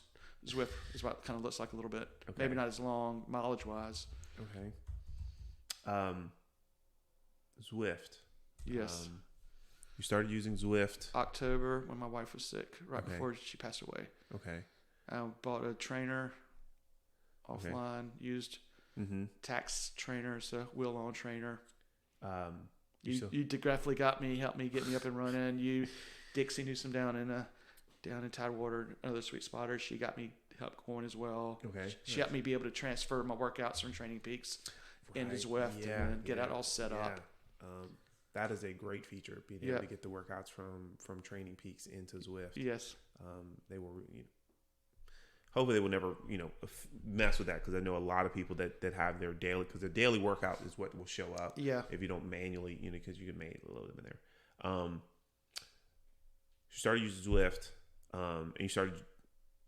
Is what it kind of looks like a little bit. Okay. Maybe not as long mileage wise. Okay. Zwift. Yes. You started using Zwift October when my wife was sick, right before she passed away. Okay. I bought a trainer offline, used tax trainer, so wheel on trainer. You definitely helped me get me up and running. You, Dixie Newsom down in Tidewater, another sweet spotter. She got me help going as well. Okay. She helped me be able to transfer my workouts from Training Peaks into Zwift and then get it all set up. That is a great feature, being able to get the workouts from Training Peaks into Zwift. Yes. They will, hopefully they will never, mess with that, because I know a lot of people that have their daily, because their daily workout is what will show up. Yeah. If you don't manually, because you can manually load them in there. You started using Zwift, and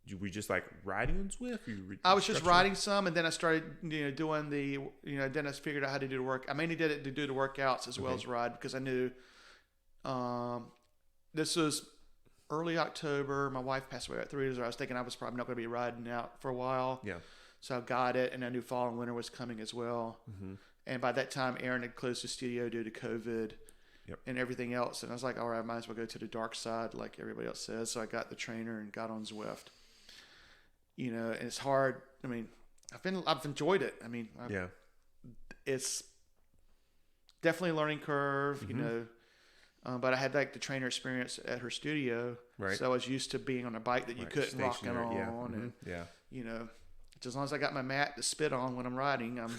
you were just like riding on Zwift? I was just riding some, and then I started, doing the, then I figured out how to do the work. I mainly did it to do the workouts as well as ride, because I knew, this was early October. My wife passed away at 3 years. I was thinking I was probably not going to be riding out for a while. Yeah. So I got it, and I knew fall and winter was coming as well. Mm-hmm. And by that time, Aaron had closed the studio due to COVID. Yep. And everything else. And I was like, all right, I might as well go to the dark side like everybody else says. So I got the trainer and got on Zwift. And it's hard. I mean, I've enjoyed it. I mean, it's definitely a learning curve, but I had like the trainer experience at her studio. Right. So I was used to being on a bike that you couldn't rock it on. Yeah. And, as long as I got my mat to spit on when I'm riding, I'm,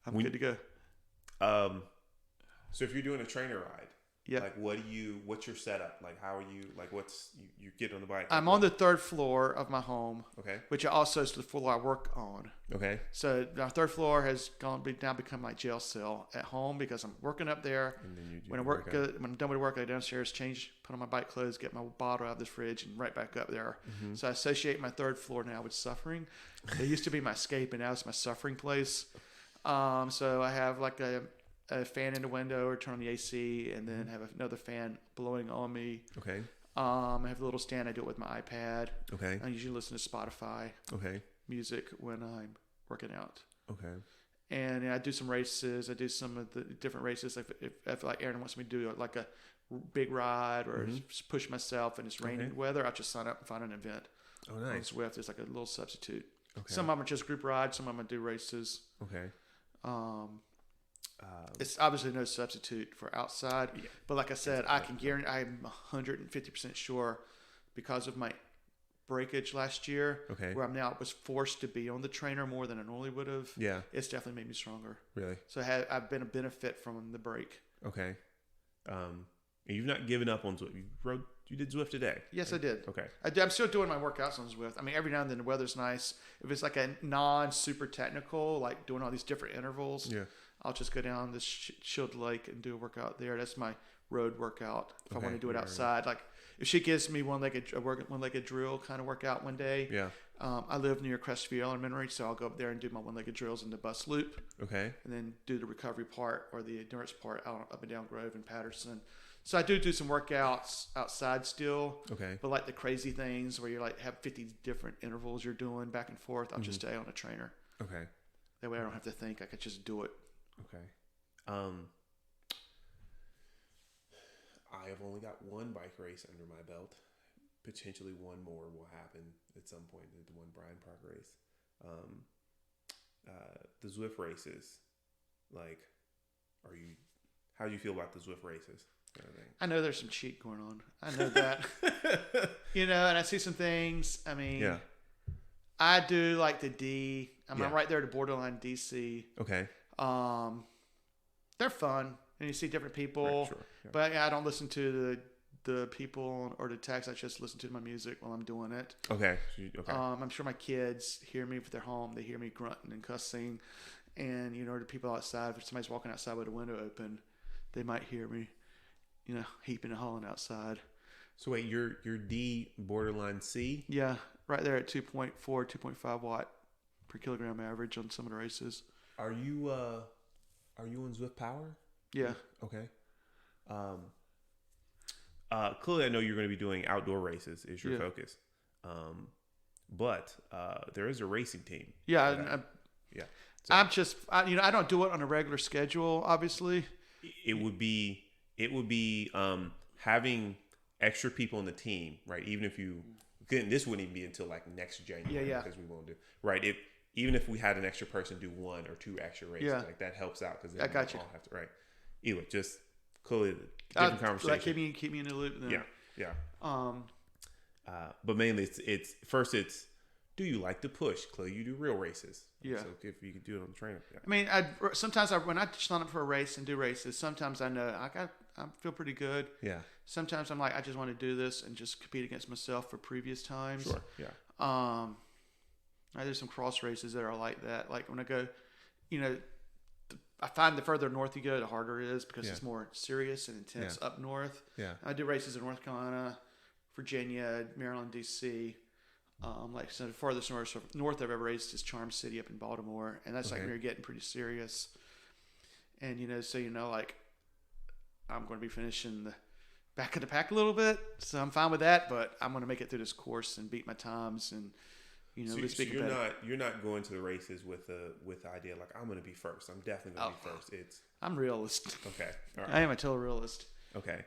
I'm good to go. So if you're doing a trainer ride, yeah, like what's your setup? Like how are you, like you get on the bike? I'm on the 3rd floor of my home. Okay. Which also is the floor I work on. Okay. So our 3rd floor has now become my jail cell at home, because I'm working up there. And then you do when I'm done with work, I go downstairs, put on my bike clothes, get my bottle out of the fridge, and right back up there. Mm-hmm. So I associate my 3rd floor now with suffering. It used to be my escape, and now it's my suffering place. So I have like a fan in the window, or turn on the AC, and then have another fan blowing on me. Okay. I have a little stand. I do it with my iPad. Okay. I usually listen to Spotify. Okay. Music when I'm working out. Okay. And I do some races. I do some of the different races. If like Aaron wants me to do like a big ride or just push myself and it's raining weather, I'll just sign up and find an event. Oh, nice. On Zwift, it's like a little substitute. Okay. Some of them are just group rides. Some of them I do races. Okay. It's obviously no substitute for outside, but like I said, I can guarantee, I'm 150% sure, because of my breakage last year, where I'm now was forced to be on the trainer more than I normally would have. Yeah, it's definitely made me stronger. Really? So I've been a benefit from the break. Okay. You've not given up on Zwift. You did Zwift today. Yes, I did. Okay. I'm still doing my workouts on Zwift. I mean, every now and then the weather's nice. If it's like a non-super technical, like doing all these different intervals, I'll just go down this Shield Lake and do a workout there. That's my road workout. If I want to do it outside, like if she gives me one-legged drill kind of workout one day. Yeah. I live near Crestview Elementary, so I'll go up there and do my one-legged drills in the bus loop. Okay. And then do the recovery part or the endurance part up and down Grove and Patterson. So I do some workouts outside still. Okay. But like the crazy things where you like have 50 different intervals you're doing back and forth, I'll just stay on a trainer. Okay. That way I don't have to think. I could just do it. Okay. I have only got one bike race under my belt. Potentially one more will happen at some point. The one Bryan Park race. The Zwift races. Like, how do you feel about the Zwift races? Kind of thing? I know there's some cheat going on. I know that. And I see some things. I mean, yeah. I do like the D. I'm right there to borderline DC. Okay. They're fun, and you see different people. Right, sure. Yeah. But I don't listen to the people or the text. I just listen to my music while I'm doing it. Okay. Okay. I'm sure my kids hear me if they're home. They hear me grunting and cussing, and the people outside. If somebody's walking outside with a window open, they might hear me, heaping and hauling outside. So wait, you're D borderline C? Yeah, right there at 2.4, 2.5 watt per kilogram average on some of the races. Are you on Zwift Power? Yeah. Okay. Clearly I know you're going to be doing outdoor races is your focus. But there is a racing team. Yeah. Yeah. So, I don't do it on a regular schedule, obviously. It would be having extra people in the team, right? Even if this wouldn't even be until like next January because we won't do right. Even if we had an extra person do one or two extra races, like that helps out because I got you. All have to, right? Anyway, just clearly different conversation. Like keep me in the loop. Then. Yeah. But mainly it's do you like to push? Clearly you do real races. Yeah. So if you could do it on the trainer. Yeah. I mean, sometimes when I sign up for a race and do races, sometimes I know I feel pretty good. Yeah. Sometimes I'm like, I just want to do this and just compete against myself for previous times. Sure. Yeah. There's some cross races that are like that. Like when I go, I find the further north you go, the harder it is because it's more serious and intense up north. Yeah. I do races in North Carolina, Virginia, Maryland, D.C. So the farthest north I've ever raced is Charm City up in Baltimore, and that's like when you're getting pretty serious. And like I'm going to be finishing the back of the pack a little bit, so I'm fine with that. But I'm going to make it through this course and beat my times, and so you're not going to the races with the idea like I'm going to be first. I'm definitely going to be first. I'm realist. Okay, all right. I am a total realist. Okay.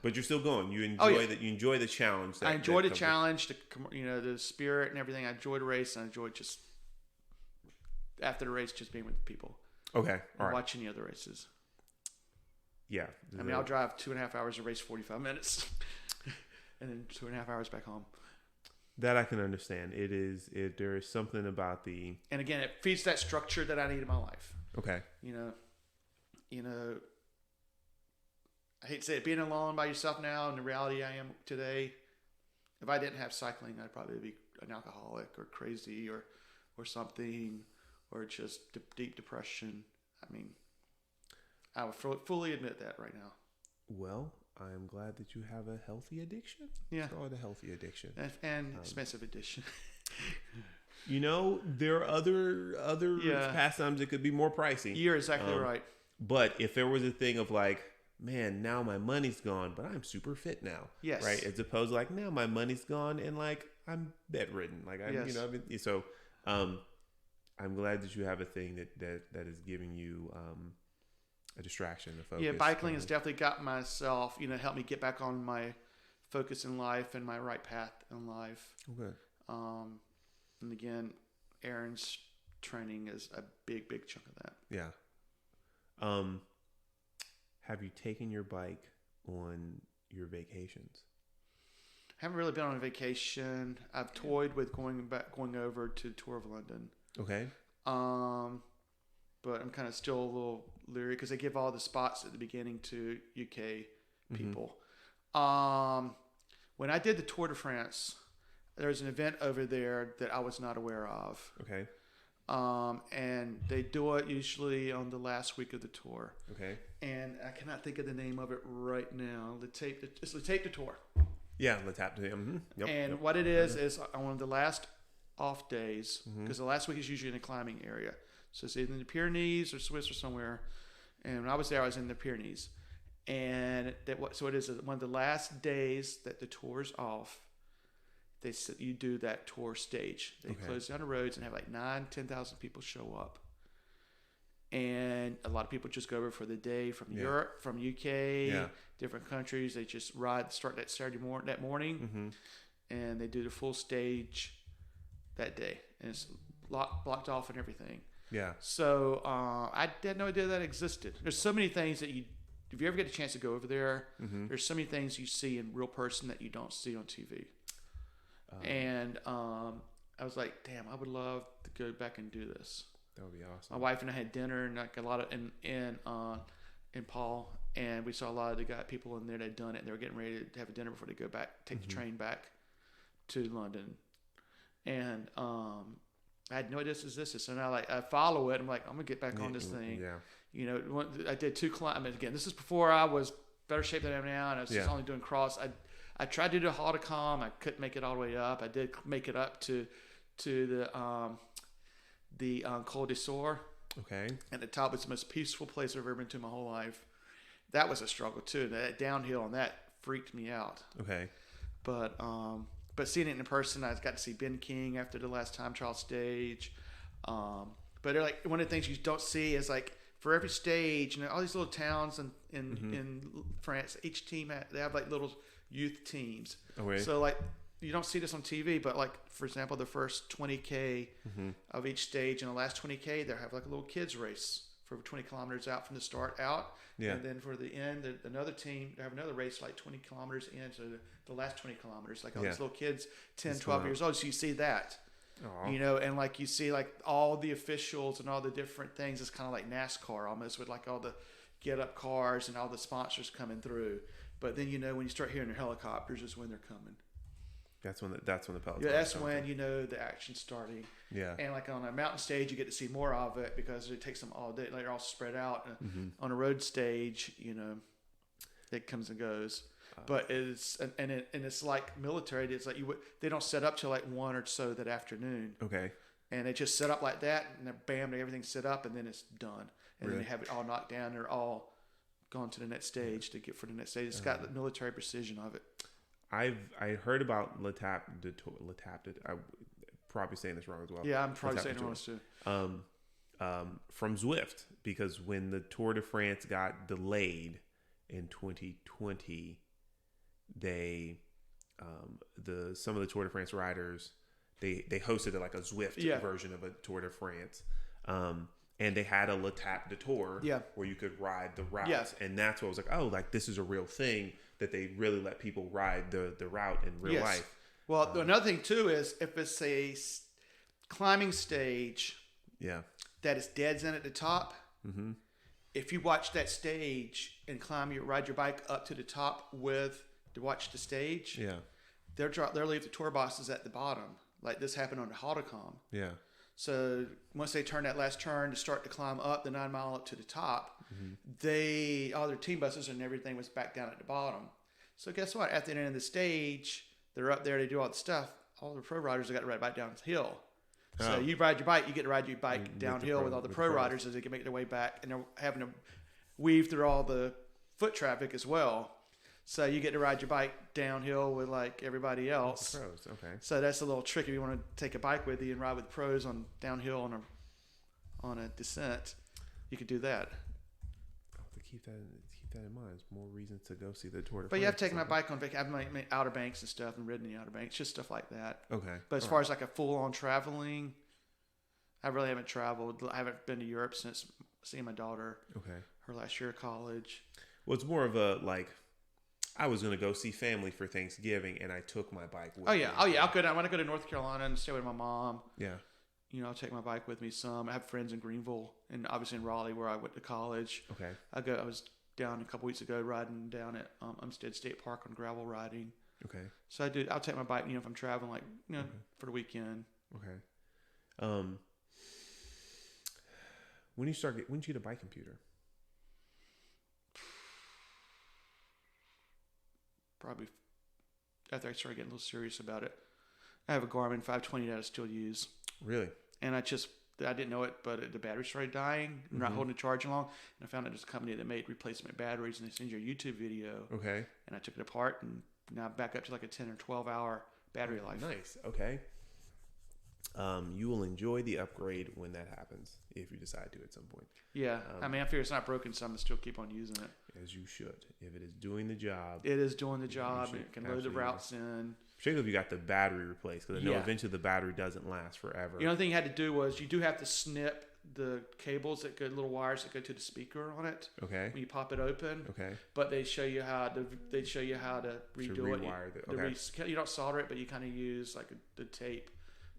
But you're still going. You enjoy that. You enjoy the challenge. I enjoy the challenge, the spirit and everything. I enjoy the race, and I enjoy just after the race, just being with the people. Okay, and watching the other races. Yeah, I mean, I'll drive 2.5 hours to race 45 minutes, and then 2.5 hours back home. That I can understand. There is something about and again, it feeds that structure that I need in my life. Okay. I hate to say it, being alone by yourself now, and the reality I am today, if I didn't have cycling, I'd probably be an alcoholic or crazy or something, or just deep depression. I mean, I would fully admit that right now. Well, I'm glad that you have a healthy addiction. Yeah. Let's call it a healthy addiction. And expensive addiction. There are other pastimes that could be more pricey. You're exactly right. But if there was a thing of like, man, now my money's gone, but I'm super fit now. Yes. Right? As opposed to like, now my money's gone and like I'm bedridden. Like I'm glad that you have a thing that is giving you a distraction, a focus. Yeah, biking has definitely got myself, helped me get back on my focus in life and my right path in life. Okay. And again, Aaron's training is a big, big chunk of that. Yeah. Have you taken your bike on your vacations? I haven't really been on a vacation. I've toyed with going over to the Tour of London. Okay. But I'm kind of still a little leery because they give all the spots at the beginning to UK people. Mm-hmm. When I did the Tour de France, there was an event over there that I was not aware of. Okay. And they do it usually on the last week of the tour. Okay. And I cannot think of the name of it right now. It's Le Tape de Tour. Yeah, Le Tape de Tour. Mm-hmm. Yep, and what it is on one of the last off days, because the last week is usually in a climbing area. So it's either in the Pyrenees or Swiss or somewhere. And when I was there, I was in the Pyrenees. And so it is one of the last days that the tour's off. you do that tour stage. They close down the roads and have like 10,000 people show up. And a lot of people just go over for the day from Europe, from UK, different countries. They just start that that morning, and they do the full stage that day, and it's blocked off and everything. Yeah. So I had no idea that existed. There's so many things that if you ever get a chance to go over there, there's so many things you see in real person that you don't see on TV. And I was like, damn, I would love to go back and do this. That would be awesome. My wife and I had dinner, and like a lot of in Paul, and we saw a lot of the people in there that had done it. And they were getting ready to have a dinner before they go back, take the train back to London. And I had no idea this existed. So now, like, I follow it. I'm like, I'm gonna get back on this thing. Yeah. You know, I did 2 climbs. I mean, again, this is before I was better shape than I am now, and I was just only doing cross. I tried to do Hautacom. I couldn't make it all the way up. I did make it up to the Col de Sor. Okay. At the top, it's the most peaceful place I've ever been to in my whole life. That was a struggle too. That downhill and that freaked me out. Okay. But seeing it in person, I got to see Ben King after the last time trial stage. But they're like, one of the things you don't see is like for every stage and all these little towns in France, each team they have like little youth teams. Okay. So like you don't see this on TV, but like for example, the first 20K of each stage and the last 20K, they have like a little kids race for 20 kilometers out from the start out. Yeah. And then for the end, another team, they have another race like 20 kilometers in, so the last 20 kilometers, like all these little kids, 10, 12 years old. So you see that, you know, and like you see like all the officials and all the different things. It's kind of like NASCAR almost with like all the get up cars and all the sponsors coming through. But then, you know, when you start hearing the helicopters is when they're coming. That's when the peloton. Yeah, that's when you know the action's starting. Yeah. And like on a mountain stage, you get to see more of it because it takes them all day. Like they're all spread out. On a road stage, you know, it comes and goes. But it's it's like military. It's like they don't set up till like 1 or so that afternoon. Okay. And they just set up like that, and then bam, everything's set up, and then it's done. And then they have it all knocked down. They're all gone to the next stage to get for the next stage. It's got the military precision of it. I heard about L'Etape du Tour. I'm probably saying this wrong as well. Yeah, I'm probably saying it wrong too. From Zwift, because when the Tour de France got delayed in 2020, they some of the Tour de France riders they hosted like a Zwift version of a Tour de France. And they had a L'Etape du Tour where you could ride the routes. Yeah. And that's what I was like, oh, like this is a real thing that they really let people ride the route in real life. Well, another thing too is if it's a climbing stage that is dead end at the top, if you watch that stage and ride your bike up to the top to watch the stage, they'll leave the tour bosses at the bottom. Like this happened on the Hautacom. Yeah. So once they turn that last turn to start to climb up the 9 mile up to the top, all their team buses and everything was back down at the bottom. So guess what? At the end of the stage, they're up there, they do all the stuff. All the pro riders have got to ride back downhill. So you ride your bike, you get to ride your bike downhill with all the pro riders as they can make their way back. And they're having to weave through all the foot traffic as well. So you get to ride your bike downhill with like everybody else. Pros, okay. So that's a little trick if you want to take a bike with you and ride with pros on downhill on a descent. You could do that. I'll have to keep that in mind. There's more reasons to go see the Tour de France. But yeah, I've taken my bike on vacation. I've made Outer Banks and stuff and ridden the Outer Banks, just stuff like that. Okay. But as far as like a full on traveling, I really haven't traveled. I haven't been to Europe since seeing my daughter. Okay. Her last year of college. Well, it's more of a like. I was going to go see family for Thanksgiving, and I took my bike with me. I want to go to North Carolina and stay with my mom. Yeah. You know, I'll take my bike with me some. I have friends in Greenville and obviously in Raleigh where I went to college. Okay. I was down a couple weeks ago riding down at Umstead State Park on gravel riding. Okay. So I'll take my bike, you know, if I'm traveling, like, you know, for the weekend. Okay. When did you get a bike computer? Probably after I started getting a little serious about it. I have a Garmin 520 that I still use. Really? And I didn't know it, but the battery started dying, not holding the charge long. And I found out there's a company that made replacement batteries, and they send you a YouTube video. Okay. And I took it apart, and now I'm back up to like a 10 or 12 hour battery life. Nice. Okay. You will enjoy the upgrade when that happens, if you decide to at some point. Yeah. I mean, I figure it's not broken, so I'm going to still keep on using it. As you should. If it is doing the job. It is doing the job. It can load the routes in. Particularly if you got the battery replaced, because I know eventually the battery doesn't last forever. The only thing you had to do was you do have to snip the cables that go, little wires that go to the speaker on it. Okay. When you pop it open. Okay. But they show you how to redo it. You don't solder it, but you kind of use like the tape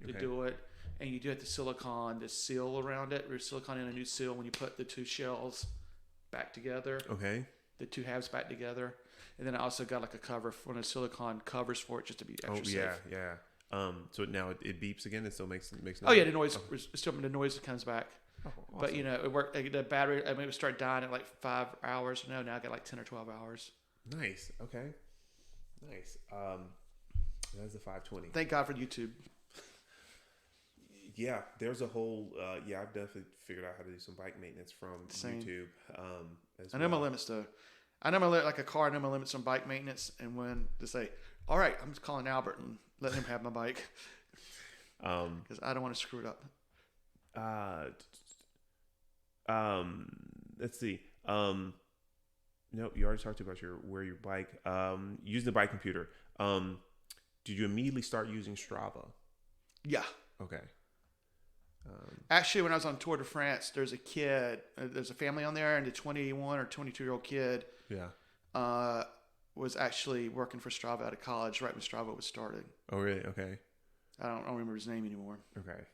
to do it. And you do have the silicone, the seal around it, or silicone in a new seal when you put the two shells back together. Okay. The two halves back together. And then I also got like a cover, one of the silicone covers for it just to be extra safe. Yeah. So now it beeps again. It still makes noise. Oh yeah, the noise. Still the noise comes back. Oh, awesome. But it worked. The battery. I mean, it would start dying at like 5 hours. No, now I got like 10 or 12 hours. Nice. Okay. Nice. That's the 520. Thank God for YouTube. Yeah, there's a whole. I've definitely figured out how to do some bike maintenance from YouTube. I know my limits though. I know like a car. I know my limits on bike maintenance, and when to say, all right, I'm just calling Albert and let him have my bike because I don't want to screw it up. Let's see. Nope, you already talked about your bike. Using the bike computer. Did you immediately start using Strava? Yeah. Okay. Actually, when I was on Tour de France, there's a family on there, and the 21 or 22-year-old kid was actually working for Strava out of college right when Strava was started. Oh, really? Okay. I don't remember his name anymore. Okay.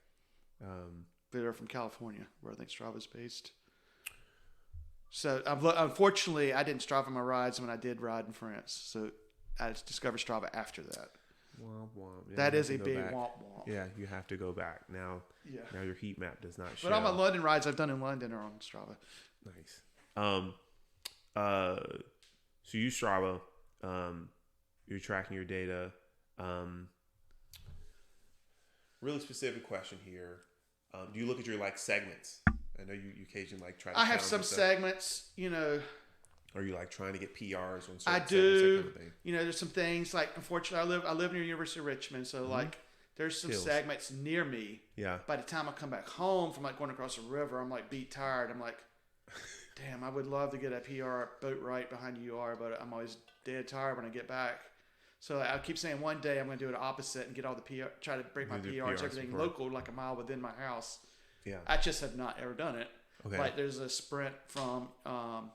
They're from California, where I think Strava's based. So, unfortunately, I didn't Strava my rides when I did ride in France. So, I discovered Strava after that. Womp womp. Yeah, that is a big womp womp. Yeah, you have to go back now. Yeah. Now your heat map does not show. But all my London rides I've done in London are on Strava. Nice. So you Strava. You're tracking your data. Really specific question here. Do you look at your segments? I know you occasionally try to. I have some segments, Are you trying to get PRs on certain I do. Segments, that kind of thing? There's some things unfortunately I live near University of Richmond, so there's some segments near me. Yeah. By the time I come back home from going across the river, I'm beat tired. I'm like, damn, I would love to get a PR boat right behind you are, but I'm always dead tired when I get back. So I keep saying one day I'm going to do it opposite and get all the PR, try to break my PRs, everything local, like a mile within my house. Yeah. I just have not ever done it. Okay. There's a sprint from on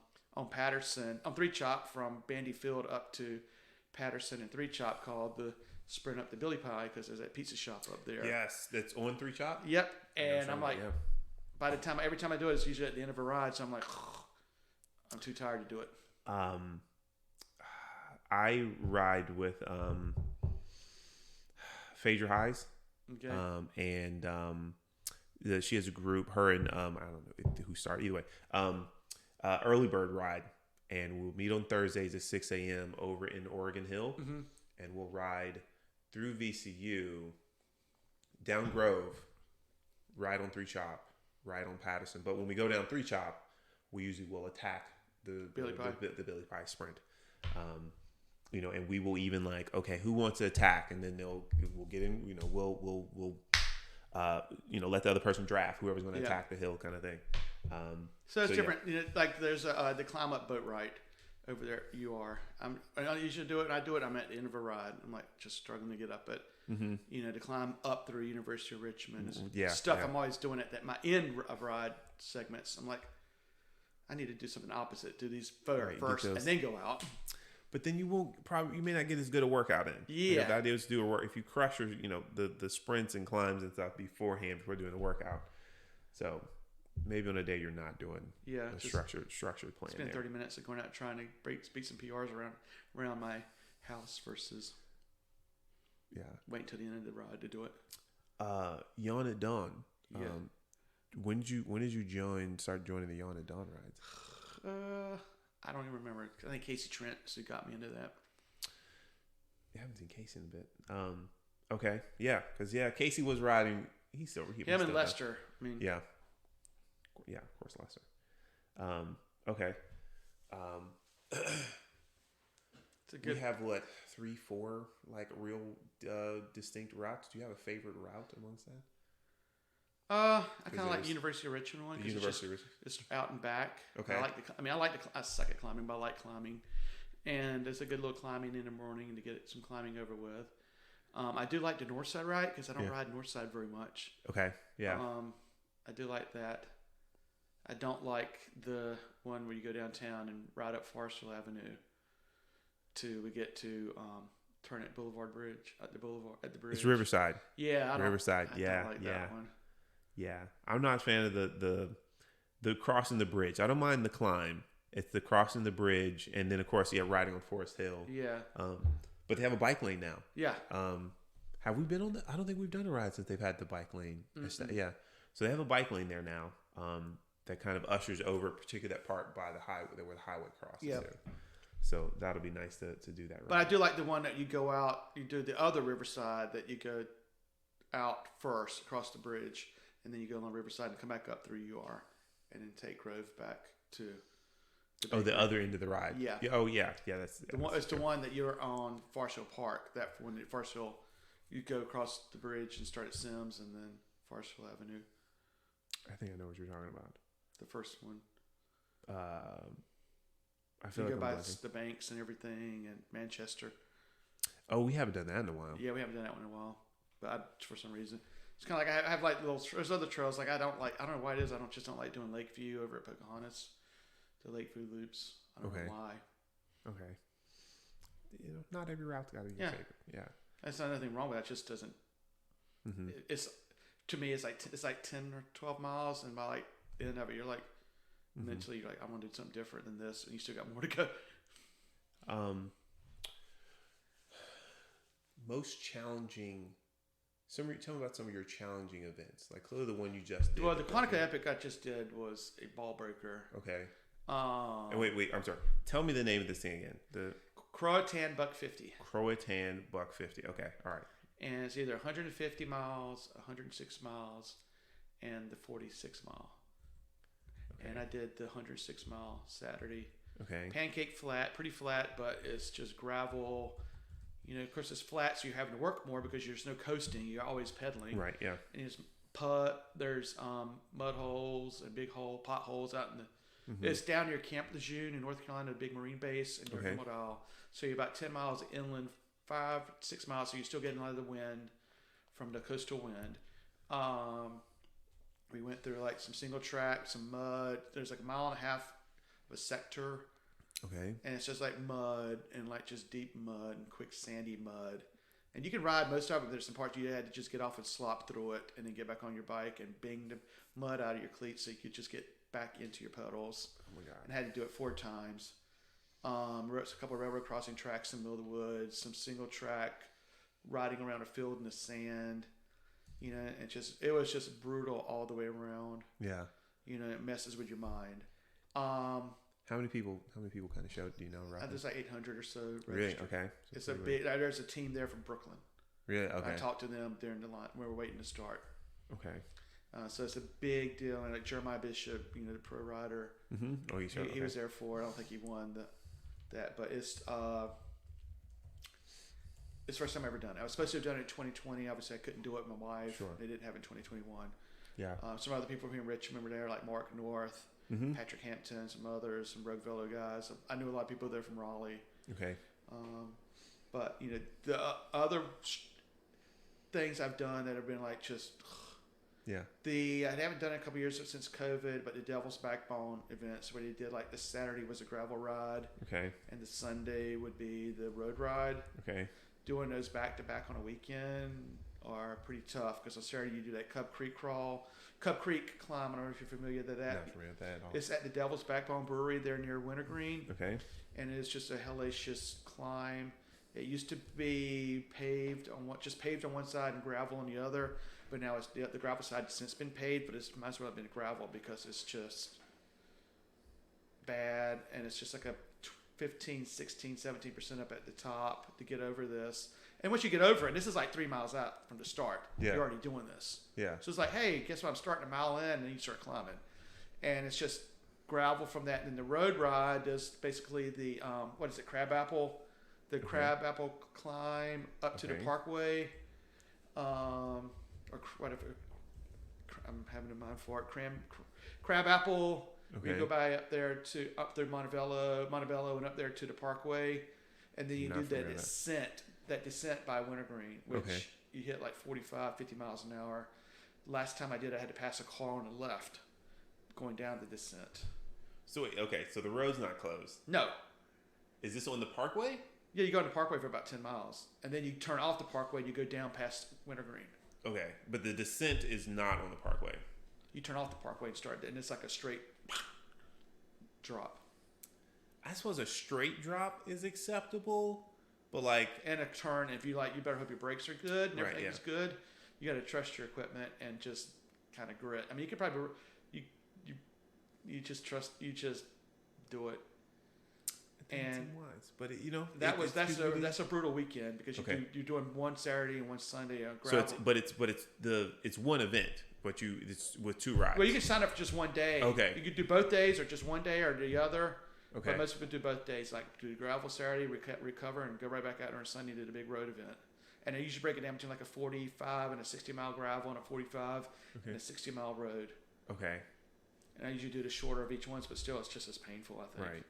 Patterson, on Three Chop from Bandy Field up to Patterson and Three Chop called the Sprint Up to Billy Pie because there's that pizza shop up there. Yes, that's on Three Chop? Yep. And I'm by the time, every time I do it, it's usually at the end of a ride. So I'm like, I'm too tired to do it. I ride with Phaedra Highs. Okay. And she has a group, her and I don't know who started, either way. Early Bird Ride. And we'll meet on Thursdays at 6 a.m. over in Oregon Hill. Mm-hmm. And we'll ride through VCU, down Grove, ride on Three Chop, ride on Patterson. But when we go down Three Chop, we usually will attack the Billy Pie Sprint. And we will even okay, who wants to attack? And then we'll get in, we'll let the other person draft whoever's going to attack the hill kind of thing. So it's different. There's the climb up boat ride over there. I usually do it, and I do it. I'm at the end of a ride. I'm just struggling to get up it. Mm-hmm. To climb up through University of Richmond. I'm always doing at my end of ride segments. I'm like, I need to do something opposite. Do these first and then go out. But then you may not get as good a workout in. Yeah. The idea is to do a work. If you crush your, the sprints and climbs and stuff beforehand before doing the workout. So maybe on a day you're not doing a structured plan. Spend 30 minutes of going out trying to beat some PRs around my house versus wait until the end of the ride to do it. Yawn at Dawn. Yeah. When did you start joining the Yawn at Dawn rides? I don't even remember. I think Casey Trent who got me into that. I haven't seen Casey in a bit. Okay, yeah, because Casey was riding. He's still him and Lester. Yeah, of course, Lester. Okay. We have what 3, 4 like real distinct routes. Do you have a favorite route amongst that? I kind of like University of Richmond one. University of Richmond. It's out and back. Okay. I suck at climbing, but I like climbing, and it's a good little climbing in the morning to get some climbing over with. I do like the north side ride because I don't ride north side very much. Okay. Yeah. I do like that. I don't like the one where you go downtown and ride up Forrestville Avenue till we get to Turnett Boulevard Bridge at the bridge. It's Riverside. Yeah, Riverside. I don't like that one. Yeah, I'm not a fan of the crossing the bridge. I don't mind the climb. It's the crossing the bridge, and then of course, riding on Forest Hill. Yeah. But they have a bike lane now. Yeah. Have we been on the? I don't think we've done a ride since they've had the bike lane. Mm-hmm. Yeah. So they have a bike lane there now. That kind of ushers over, particularly that part by the highway, where the highway crosses. Yeah. So that'll be nice to do that. Ride. But I do like the one that you go out. You do the other Riverside that you go out first across the bridge, and then you go along Riverside and come back up through UR, and then take Grove back to. The other end of the ride. Yeah. Oh yeah. That's the one. It's the one that you're on Forrestville Park. That when at Forrestville, you go across the bridge and start at Sims, and then Forrestville Avenue. I think I know what you're talking about. The first one. I feel you like go by the banks and everything, and Manchester. Oh, we haven't done that in a while. Yeah, we haven't done that one in a while, but for some reason, it's kind of like I have like little. There's other trails like I don't know why it is. I don't like doing Lakeview over at Pocahontas. The Lakeview loops. I don't know why. Okay. Not every route's got to be your favorite. Yeah. That's not nothing wrong with that. It just doesn't. Mm-hmm. It's to me. It's like 10 or 12 miles, and by like the end of it, you're like mentally, you're like, I want to do something different than this, and you still got more to go. Most challenging. Tell me about some of your challenging events. Like clearly the one you just did. Well, the Quantico Epic I just did was a ball breaker. Okay. And wait, I'm sorry. Tell me the name of this thing again. The Croatan Buck 50. Croatan Buck 50. Okay, all right. And it's either 150 miles, 106 miles, and the 46 mile. Okay. And I did the 106 mile Saturday. Okay. Pancake flat, pretty flat, but it's just gravel. Of course, it's flat, so you're having to work more because there's no coasting. You're always pedaling. Right. Yeah. And it's there's mud holes and big potholes out in the. Mm-hmm. It's down near Camp Lejeune in North Carolina, a big marine base, and you're so you're about 10 miles inland, 5-6 miles, so you're still getting a lot of the wind from the coastal wind. We went through like some single track, some mud. There's like a mile and a half of a sector. Okay. And it's just like mud and like just deep mud and quick sandy mud. And you can ride most of it. There's some parts you had to just get off and slop through it and then get back on your bike and bang the mud out of your cleats so you could just get back into your pedals. Oh my God. And had to do it 4 times. A couple of railroad crossing tracks in the middle of the woods, some single track riding around a field in the sand. It was just brutal all the way around. Yeah. It messes with your mind. How many people kind of showed? Do you know? Right. There's like 800 or so. Registered. Really? Okay. So it's a big. There's a team there from Brooklyn. Really? Okay. I talked to them during the line. We were waiting to start. Okay. So it's a big deal, and like Jeremiah Bishop, the pro rider. Mm-hmm. Oh, he was there for it. I don't think he won that, but it's the first time I ever done it. I was supposed to have done it in 2020. Obviously, I couldn't do it with my wife. Sure. They didn't have it in 2021. Yeah. Some other people from here in Richmond were there, like Mark North, Patrick Hampton, some others, some Rogue Velo guys. I knew a lot of people there from Raleigh. Okay. But the other things I've done that have been like just. Yeah. I haven't done it a couple years since COVID, but the Devil's Backbone events where they did like the Saturday was a gravel ride. Okay. And the Sunday would be the road ride. Okay. Doing those back to back on a weekend are pretty tough because on Saturday you do that Cub Creek climb. I don't know if you're familiar with that. Not familiar with that at all. It's at the Devil's Backbone Brewery there near Wintergreen. Okay. And it's just a hellacious climb. It used to be paved on one side and gravel on the other. But now the gravel side has since been paved, but it might as well have been gravel because it's just bad. And it's just like a 15, 16, 17% up at the top to get over this. And once you get over it, this is like 3 miles out from the start. Yeah. You're already doing this. Yeah. So it's like, hey, guess what? I'm starting a mile in, and then you start climbing. And it's just gravel from that. And then the road ride does basically the, Crabapple the crab apple climb up to the Parkway, or whatever. I'm having a mind for it. Crab apple. Okay. We go by up through Montebello, and up there to the Parkway, and then you do that descent by Wintergreen, which you hit like 45, 50 miles an hour. Last time I did, I had to pass a car on the left going down the descent. So wait, okay, so the road's not closed. No. Is this on the Parkway? Yeah, you go on the Parkway for about 10 miles, and then you turn off the Parkway and you go down past Wintergreen. Okay, but the descent is not on the Parkway. You turn off the Parkway and start, and it's like a straight drop. I suppose a straight drop is acceptable, but like... And a turn, if you like, you better hope your brakes are good and everything is good. You got to trust your equipment and just kind of grit. I mean, you could probably... You just do it. And but that's a brutal weekend because you're doing one Saturday and one Sunday on gravel. So it's one event, but it's with 2 rides. Well, you can sign up for just one day. Okay. You could do both days or just one day or the other. Okay. But most people do both days, like do gravel Saturday, recover, and go right back out there on Sunday to the big road event. And they usually break it down between like a 45 and a 60-mile gravel and a 45 and a 60-mile road. Okay. And I usually do the shorter of each one, but still it's just as painful, I think. Right.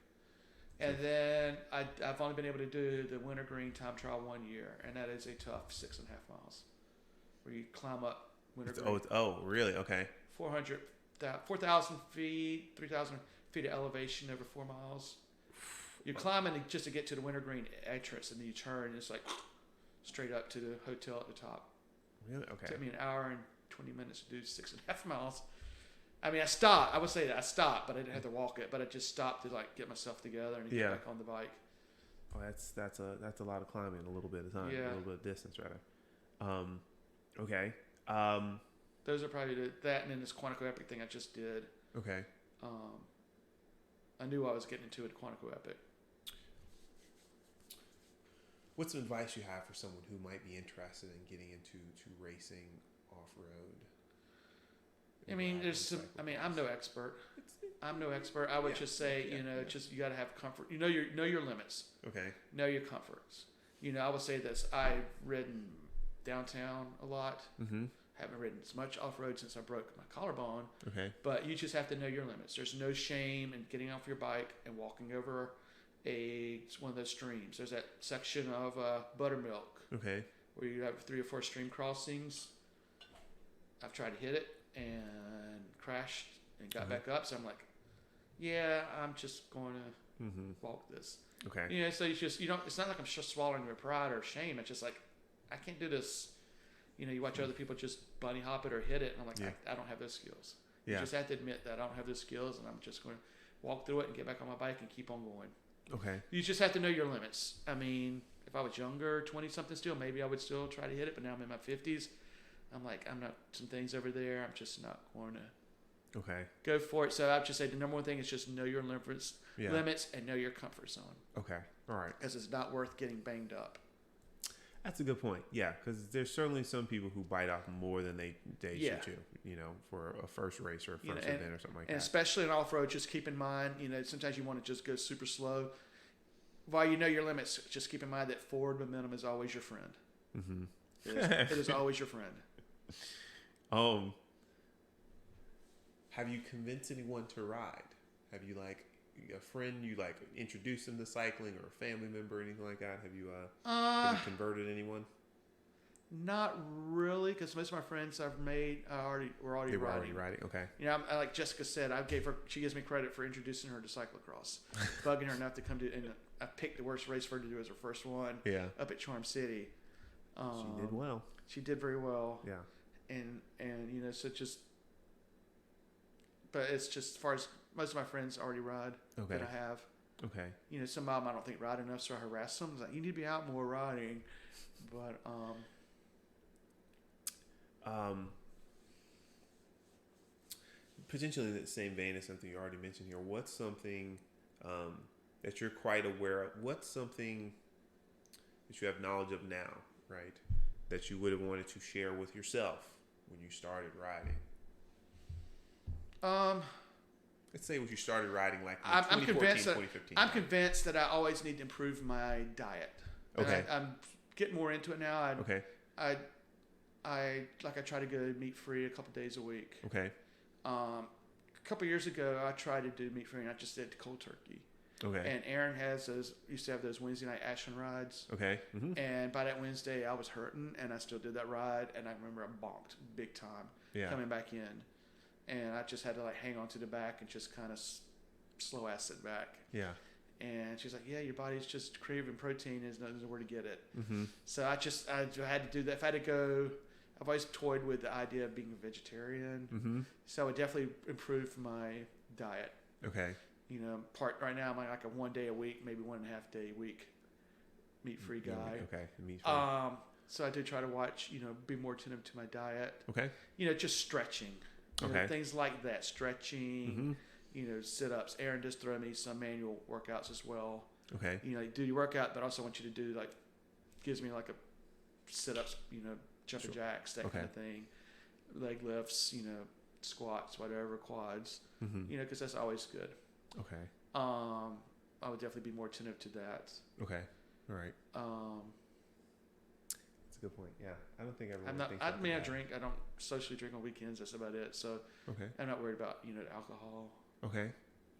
And then I've only been able to do the Wintergreen time trial 1 year, and that is a tough 6.5 miles, where you climb up Wintergreen. Oh, really? Okay. 4,000 feet, 3,000 feet of elevation over 4 miles. You're climbing just to get to the Wintergreen entrance, and then you turn, and it's like straight up to the hotel at the top. Really? Okay. It took me an hour and 20 minutes to do 6.5 miles. I mean, I stopped. I would say that I stopped, but I didn't have to walk it. But I just stopped to like get myself together and get back on the bike. Oh, that's a lot of climbing, a little bit of time, a little bit of distance, rather. Okay. Those are probably that, and then this Quantico Epic thing I just did. Okay. I knew I was getting into it. Quantico Epic. What's some advice you have for someone who might be interested in getting into racing off road? I mean, I'm no expert. I would just say, just you got to have comfort. Know your limits. Okay. Know your comforts. I would say this. I've ridden downtown a lot. Mm-hmm. Haven't ridden as much off road since I broke my collarbone. Okay. But you just have to know your limits. There's no shame in getting off your bike and walking over one of those streams. There's that section of Buttermilk. Okay. Where you have 3 or 4 stream crossings. I've tried to hit it and crashed and got back up. So I'm like, I'm just going to walk this. Okay. So it's just, it's not like I'm just swallowing your pride or shame. It's just like, I can't do this. You watch other people just bunny hop it or hit it. And I'm like, I don't have those skills. Yeah. You just have to admit that I don't have those skills, and I'm just going to walk through it and get back on my bike and keep on going. Okay. You just have to know your limits. I mean, if I was younger, 20-something still, maybe I would still try to hit it. But now I'm in my 50s. I'm like, I'm not some things over there. I'm just not going to go for it. So I would just say the number one thing is just know your limits and know your comfort zone. Okay. All right. Because it's not worth getting banged up. That's a good point. Yeah, because there's certainly some people who bite off more than they should do, for a first race or a first event or something like that. And especially in off-road, just keep in mind, sometimes you want to just go super slow. While you know your limits, just keep in mind that forward momentum is always your friend. Mm-hmm. It is always your friend. Have you convinced anyone to ride? Have you a friend you introduced them to cycling, or a family member or anything like that? Have you converted anyone? Not really, because most of my friends I've made were already riding. Okay. Like Jessica said, she gives me credit for introducing her to cyclocross, bugging her enough to come to, and I picked the worst race for her to do as her first one. Yeah. Up at Charm City. She did well. She did very well. Yeah. And so just, but it's just as far as most of my friends already ride that I have. Okay. Some of them I don't think ride enough, so I harass them. It's like, you need to be out more riding. But potentially in that same vein as something you already mentioned here, what's something that you're quite aware of? What's something that you have knowledge of now, right, that you would have wanted to share with yourself when you started riding? Let's say when you started riding, like 2014, 2015. I'm convinced that I always need to improve my diet. Okay. I'm getting more into it now. Okay. I try to go meat free a couple days a week. Okay. A couple years ago, I tried to do meat free, and I just did cold turkey. Okay. And Aaron used to have those Wednesday night Ashland rides. Okay. Mm-hmm. And by that Wednesday, I was hurting, and I still did that ride, and I remember I bonked big time coming back in, and I just had to like hang on to the back and just kind of slow ass it back. Yeah. And she's like, "Yeah, your body's just craving protein. There's nowhere to get it." Mm-hmm. So I had to do that. If I had to go, I've always toyed with the idea of being a vegetarian. Mm-hmm. So it definitely improved my diet. Okay. You know, right now I'm like a 1 day a week, maybe 1.5 day a week meat free guy. Okay. Meat free. So I do try to watch, be more attentive to my diet. Okay. Just stretching. Things like that. Stretching, sit-ups. Aaron does throw me some manual workouts as well. Okay. Do your workout, but also want you to do gives me like a sit-ups, jumping jacks, that kind of thing. Leg lifts, squats, whatever, quads, because that's always good. Okay. I would definitely be more attentive to that. Okay. All right. That's a good point. Yeah. I don't think everyone thinks I drink. I don't socially drink on weekends. That's about it. So I'm not worried about, alcohol. Okay.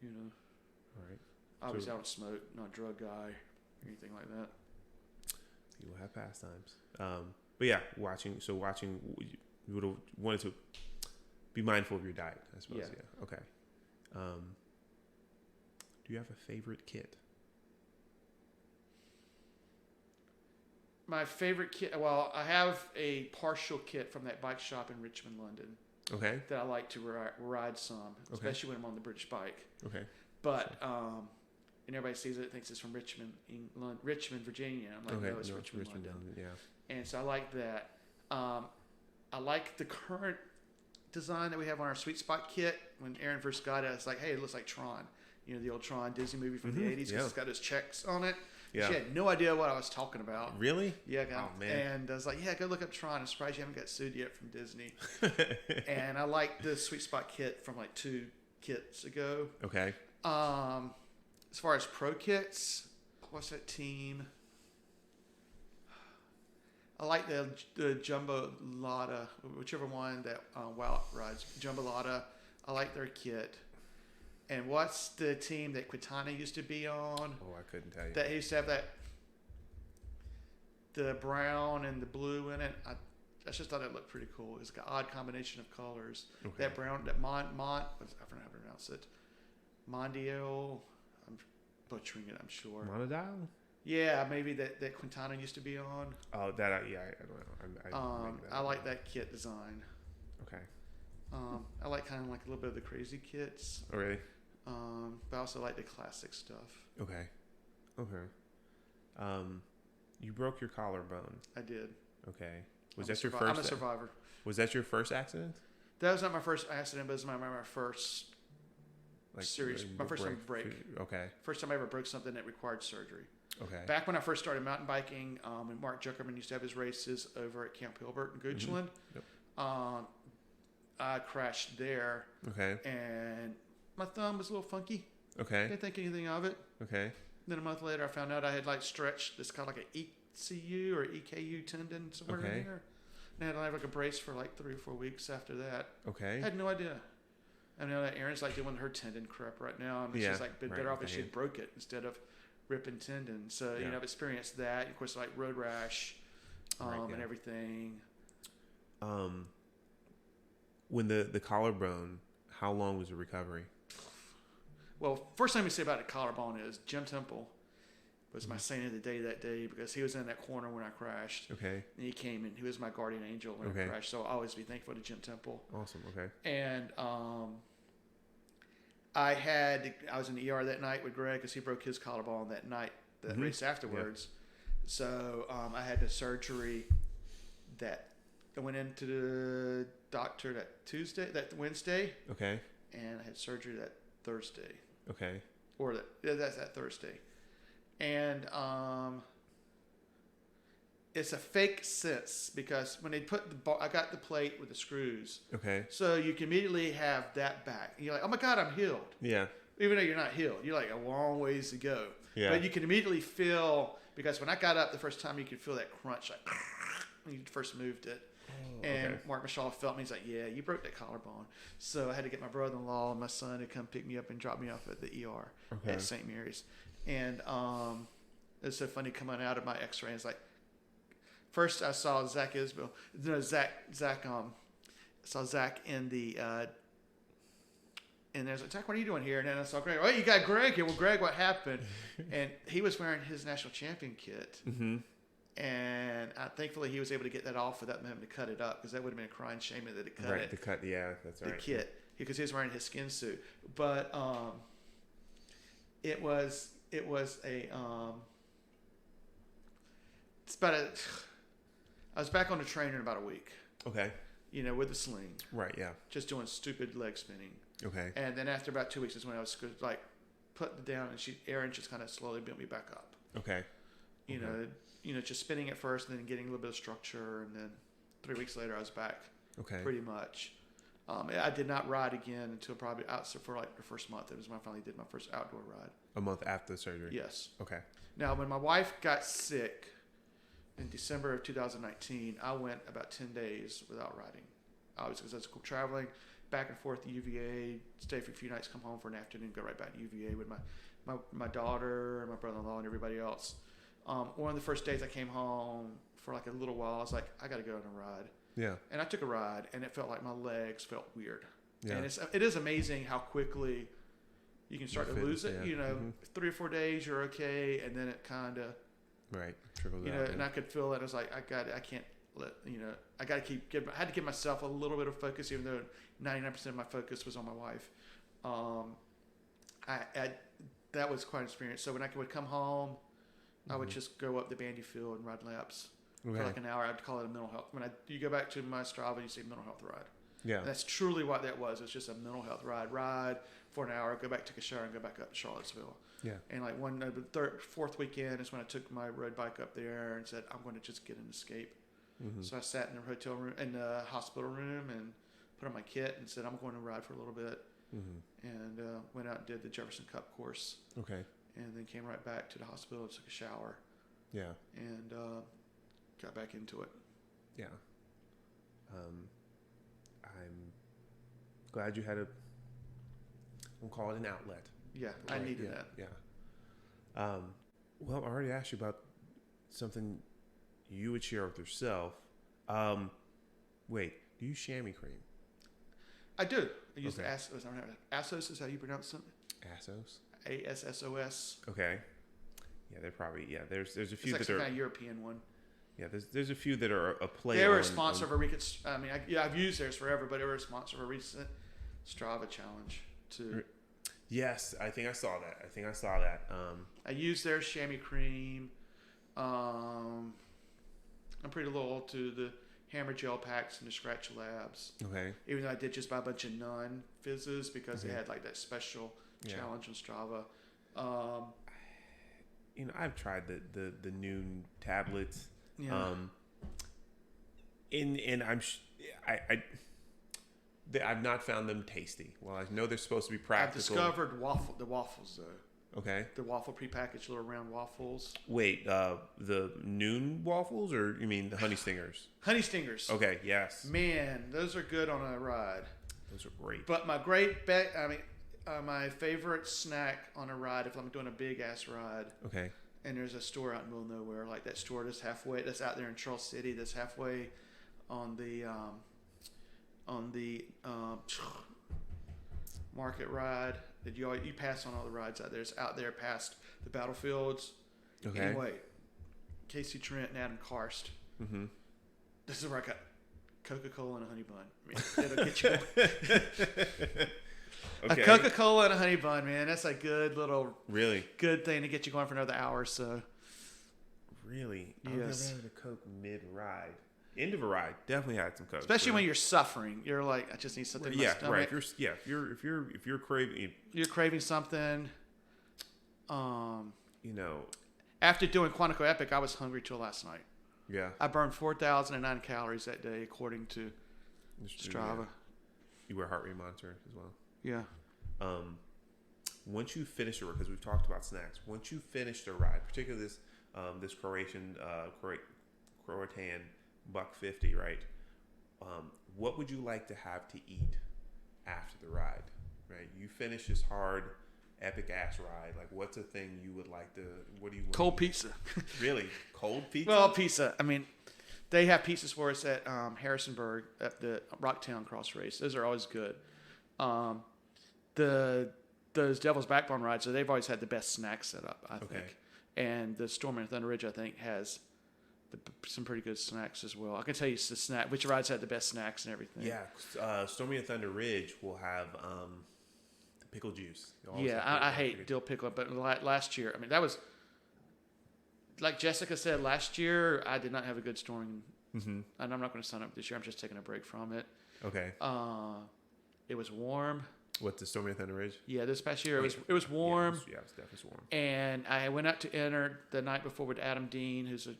All right. Obviously, I don't smoke. Not a drug guy or anything like that. You will have pastimes. But yeah, watching, you would have wanted to be mindful of your diet, I suppose. Yeah. Okay. Do you have a favorite kit? My favorite kit, well, I have a partial kit from that bike shop in Richmond, London. Okay. That I like to ride some, especially when I'm on the British bike. Okay. But, and everybody sees it, thinks it's from Richmond, Virginia. I'm like, no, it's Richmond, London. Yeah. And so I like that. I like the current design that we have on our Sweet Spot kit. When Aaron first got it, it's like, hey, it looks like Tron. The old Tron Disney movie from the 80s. Because it's got those checks on it. Yeah. She had no idea what I was talking about. Really? Yeah. Oh, man. And I was like, yeah, go look up Tron. I'm surprised you haven't got sued yet from Disney. And I like the Sweet Spot kit from like 2 kits ago. Okay. As far as pro kits, what's that team? I like the Jumbo Lotta, whichever one that Wout rides. Jumbo Lotta. I like their kit. And what's the team that Quintana used to be on? Oh, I couldn't tell you. That used to have the brown and the blue in it. I just thought it looked pretty cool. It's got an odd combination of colors. Okay. That brown, that I don't know how to pronounce it. Mondial. I'm butchering it, I'm sure. Monodial? Yeah, maybe that Quintana used to be on. Oh, I don't know. I like that kit design. Okay. I like kind of like a little bit of the crazy kits. Oh, really? But I also like the classic stuff. Okay. You broke your collarbone. I did. Okay. Was that your first? I'm a survivor. Was that your first accident? That was not my first accident, but it was my first serious, my first time break. Okay. First time I ever broke something that required surgery. Okay. Back when I first started mountain biking, and Mark Zuckerman used to have his races over at Camp Hilbert in Goochland. Mm-hmm. Yep. I crashed there. Okay. And my thumb was a little funky. Okay. Didn't think anything of it. Okay. Then a month later, I found out I had stretched this kind of like an ECU or EKU tendon somewhere in there. And I had to have a brace for 3 or 4 weeks after that. Okay. I had no idea. I know that Erin's doing her tendon prep right now. And she's been better off if she broke it instead of ripping tendon. So, I've experienced that. Of course, road rash and everything. When the collarbone, how long was the recovery? Well, first thing we say about the collarbone is Jim Temple was my saint of the day that day because he was in that corner when I crashed. Okay. And he came and he was my guardian angel when I crashed. So I'll always be thankful to Jim Temple. Awesome. Okay. And I was in the ER that night with Greg because he broke his collarbone that night, that race afterwards. Yeah. So I had the surgery that I went into the doctor that Wednesday. Okay. And I had surgery that Thursday. Okay. Or that's that Thursday. And it's a fake sense because when they put I got the plate with the screws. Okay. So you can immediately have that back. And you're like, oh my God, I'm healed. Yeah. even though you're not healed. You're like a long ways to go. Yeah. But you can immediately feel, because when I got up the first time, you could feel that crunch like when you first moved it. And Mark Mashal felt me. He's like, yeah, you broke that collarbone. So I had to get my brother-in-law and my son to come pick me up and drop me off at the ER at St. Mary's. And it was so funny coming out of my x-ray. It's like, first I saw Zach Isbell. No, Zach saw Zach in the... and there's like, Zach, what are you doing here? And then I saw Greg. Oh, you got Greg here. Well, Greg, what happened? And he was wearing his national champion kit. Mm-hmm. And thankfully, he was able to get that off without having to cut it up, because that would have been a crying shame that it cut it. Right, the cut, yeah, that's right. The kit, because he was wearing his skin suit. But it was a it's about a. I was back on the trainer in about a week. Okay. You know, with the sling. Right. Yeah. Just doing stupid leg spinning. Okay. And then after about 2 weeks is when I was like putting it down, and Erin just kind of slowly built me back up. Okay. You know, just spinning at first, and then getting a little bit of structure, and then 3 weeks later I was back. Okay. Pretty much. I did not ride again until probably for like the first month. It was when I finally did my first outdoor ride. A month after the surgery? Yes. Okay. Now, when my wife got sick in December of 2019, I went about 10 days without riding. Obviously, because I was traveling back and forth to UVA, stay for a few nights, come home for an afternoon, go right back to UVA with my daughter and my brother-in-law and everybody else. One of the first days I came home for like a little while, I was like, I got to go on a ride. Yeah. And I took a ride, and it felt like my legs felt weird. Yeah. And it is amazing how quickly you can start to lose it. Yeah. You know, 3 or 4 days you're okay, and then it kind of trickles out. You know, and I could feel it. I was like, I can't let, you know, I got to I had to give myself a little bit of focus, even though 99% of my focus was on my wife. That was quite an experience. So when I would come home, I would just go up the bandy field and ride laps for like an hour. I'd call it a mental health. You go back to my Strava, you see mental health ride. Yeah. And that's truly what that was. It's just a mental health ride. Ride for an hour, go back, take a shower, and go back up to Charlottesville. Yeah. And like fourth weekend is when I took my road bike up there and said, I'm going to just get an escape. Mm-hmm. So I sat in the hotel room, in the hospital room, and put on my kit and said, I'm going to ride for a little bit. Mm-hmm. And went out and did the Jefferson Cup course. Okay. And then came right back to the hospital, took a shower. Yeah. And got back into it. Yeah. I'm glad you had we'll call it an outlet. Yeah, right? I needed that. Yeah. Well, I already asked you about something you would share with yourself. Wait, do you use chamois cream? I do. I use the Assos. Assos is how you pronounce something? Assos? ASSOS. Okay. Yeah, they're probably, there's a few that are... It's like kind of European one. Yeah, there's a few that are a play. They were a sponsor of a recent... I mean, I've used theirs forever, but they were a sponsor of a recent Strava challenge too. Yes, I think I saw that. I used their chamois cream. I'm pretty loyal to the Hammer Gel Packs and the Scratch Labs. Okay. Even though I did just buy a bunch of non-fizzes because they had like that special challenge on Strava. You know, I've tried the Noon tablets. Yeah. And I've not found them tasty. Well, I know they're supposed to be practical. I've discovered the waffles though. Okay. The waffle prepackaged little round waffles. Wait, the Noon waffles, or you mean the Honey Stingers? Honey Stingers. Okay. Yes. Man, those are good on a ride. Those are great. But my my favorite snack on a ride, if I'm doing a big ass ride. Okay. And there's a store out in the middle of nowhere, like that store that's out there in Charles City, that's halfway on the market ride that you pass on all the rides out there. It's out there past the battlefields. Okay. Anyway, Casey Trent and Adam Karst. Mm-hmm. This is where I got Coca-Cola and a honey bun. I mean, it'll get you. Okay. A Coca-Cola and a honey bun, man. That's a good little, good thing to get you going for another hour or so. Really? Yes. I've never had a Coke mid-ride. End of a ride, definitely had some Coke. Especially when you're suffering, you're like, I just need something. Yeah, right. If you're craving something. You know, after doing Quantico Epic, I was hungry till last night. Yeah. I burned 4,009 calories that day, according to Strava. Yeah. You wear heart rate monitor as well. Yeah. once you finish the ride, because we've talked about snacks, once you finish the ride, particularly this Croatian buck 50, right? What would you like to have to eat after the ride? Right, you finish this hard, epic ass ride. Like, what's a thing you would like to? What do you want? Cold pizza. Really, cold pizza? Well, pizza. I mean, they have pizzas for us at Harrisonburg at the Rocktown Cross Race. Those are always good. Those Devil's Backbone rides, so they've always had the best snacks set up, I think. And the Stormy and Thunder Ridge, I think, has some pretty good snacks as well. I can tell you which rides had the best snacks and everything. Yeah, Stormy and Thunder Ridge will have the pickle juice. Yeah, I hate dill pickle, but last year, I mean, that was, like Jessica said, last year I did not have a good Stormy, and I'm not going to sign up this year. I'm just taking a break from it. Okay. It was warm. What, the Stormy and Thunder Ridge? Yeah, this past year it was warm. Yeah, it was definitely warm. And I went out to enter the night before with Adam Dean, who's a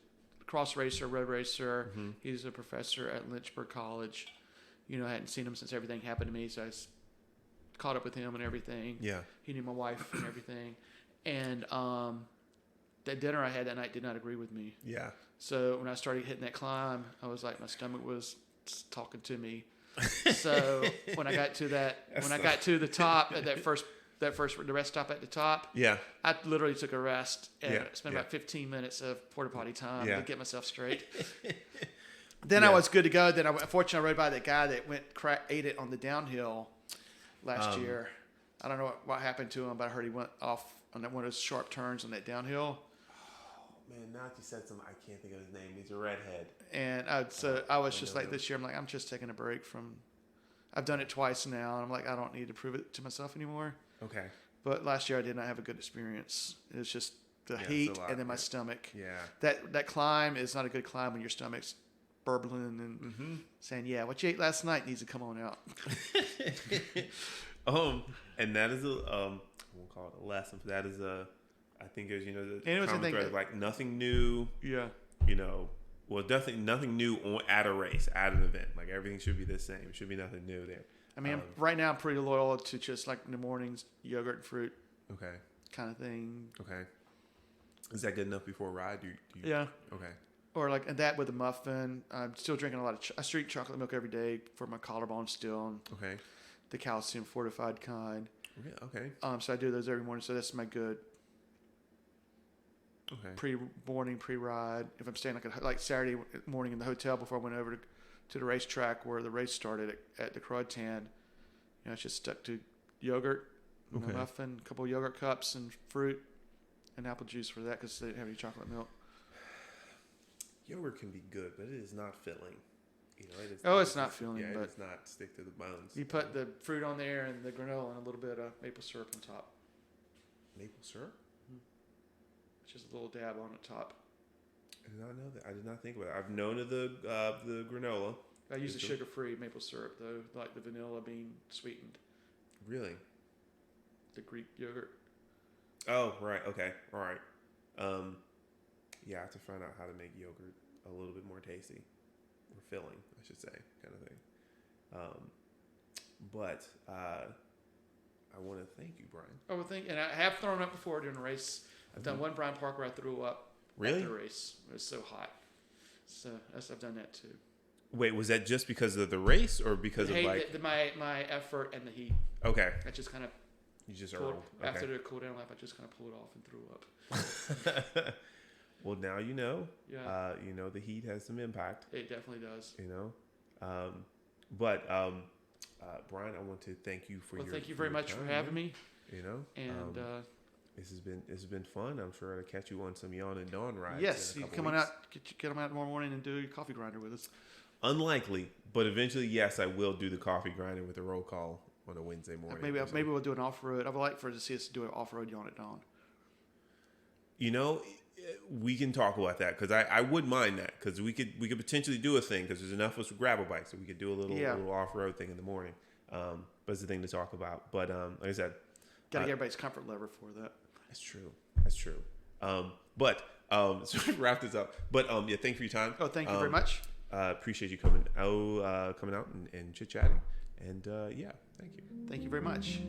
cross racer, road racer. He's a professor at Lynchburg College. You know, I hadn't seen him since everything happened to me, so I caught up with him and everything. Yeah. He knew my wife and everything. And that dinner I had that night did not agree with me. Yeah. So when I started hitting that climb, I was like, my stomach was talking to me. So when I got to the top at the rest stop at the top, I literally took a rest and spent about 15 minutes of porta potty time to get myself straight. Then I was good to go. Then unfortunately I rode by that guy that ate it on the downhill last year. I don't know what happened to him, but I heard he went off on one of those sharp turns on that downhill. Man, now that you said something, I can't think of his name. He's a redhead. And I was just like, this year, I'm like, I'm just taking a break from. I've done it twice now, and I'm like, I don't need to prove it to myself anymore. Okay. But last year, I did not have a good experience. It was just the heat and then my stomach. Yeah. That climb is not a good climb when your stomach's burbling and saying, yeah, what you ate last night needs to come on out. And that is we'll call it a lesson. That is I think there's, the common thread of like nothing new. Yeah. Well, definitely nothing new at a race, at an event. Like everything should be the same. It should be nothing new there. I mean, right now I'm pretty loyal to just like in the mornings, yogurt and fruit. Okay. Kind of thing. Okay. Is that good enough before a ride? Yeah. Okay. Or like that with a muffin. I'm still drinking a lot of I drink chocolate milk every day for my collarbone still. Okay. The calcium fortified kind. Yeah, okay. So I do those every morning. So that's my good. Okay. Pre-morning, pre-ride. If I'm staying like Saturday morning in the hotel before I went over to the racetrack where the race started at the Crodtan, I just stuck to yogurt, a muffin, a couple of yogurt cups, and fruit, and apple juice for that because they didn't have any chocolate milk. Yogurt can be good, but it is not filling. It's not filling. Yeah, but it does not stick to the bones. You put the fruit on there and the granola and a little bit of maple syrup on top. Maple syrup? Just a little dab on the top. I did not know that. I did not think about it. I've known of the granola. I use the sugar-free maple syrup though, like the vanilla bean sweetened. Really? The Greek yogurt. Oh, right. Okay. All right. Yeah, I have to find out how to make yogurt a little bit more tasty, or filling, I should say, kind of thing. But I want to thank you, Brian. Oh, well, and I have thrown up before during a race. I've done one Brian Park where I threw up. Really? After the race. It was so hot. So I've done that too. Wait, was that just because of the race or because of my effort and the heat? Okay. I just kind of. You just pulled, okay. After the cool down lap, I just kind of pulled it off and threw up. Well, now you know. Yeah. The heat has some impact. It definitely does. But Brian, I want to thank you for your. Thank you very much for having me. And this has been fun. I'm sure I'll catch you on some Yawn and Dawn rides. Yes, you come on out, get them out tomorrow morning and do your coffee grinder with us. Unlikely, but eventually, yes, I will do the coffee grinder with a roll call on a Wednesday morning. Maybe we'll do an off road. I would like to see us do an off road Yawn at Dawn. We can talk about that because I would mind that because we could potentially do a thing because there's enough of us with gravel bikes so we could do a little off road thing in the morning. But it's a thing to talk about. But like I said, gotta get everybody's comfort level for that. That's true. But so wrap this up. But yeah, thank you for your time. Oh, thank you very much. Appreciate you coming out and chit chatting. And yeah, thank you. Thank you very much.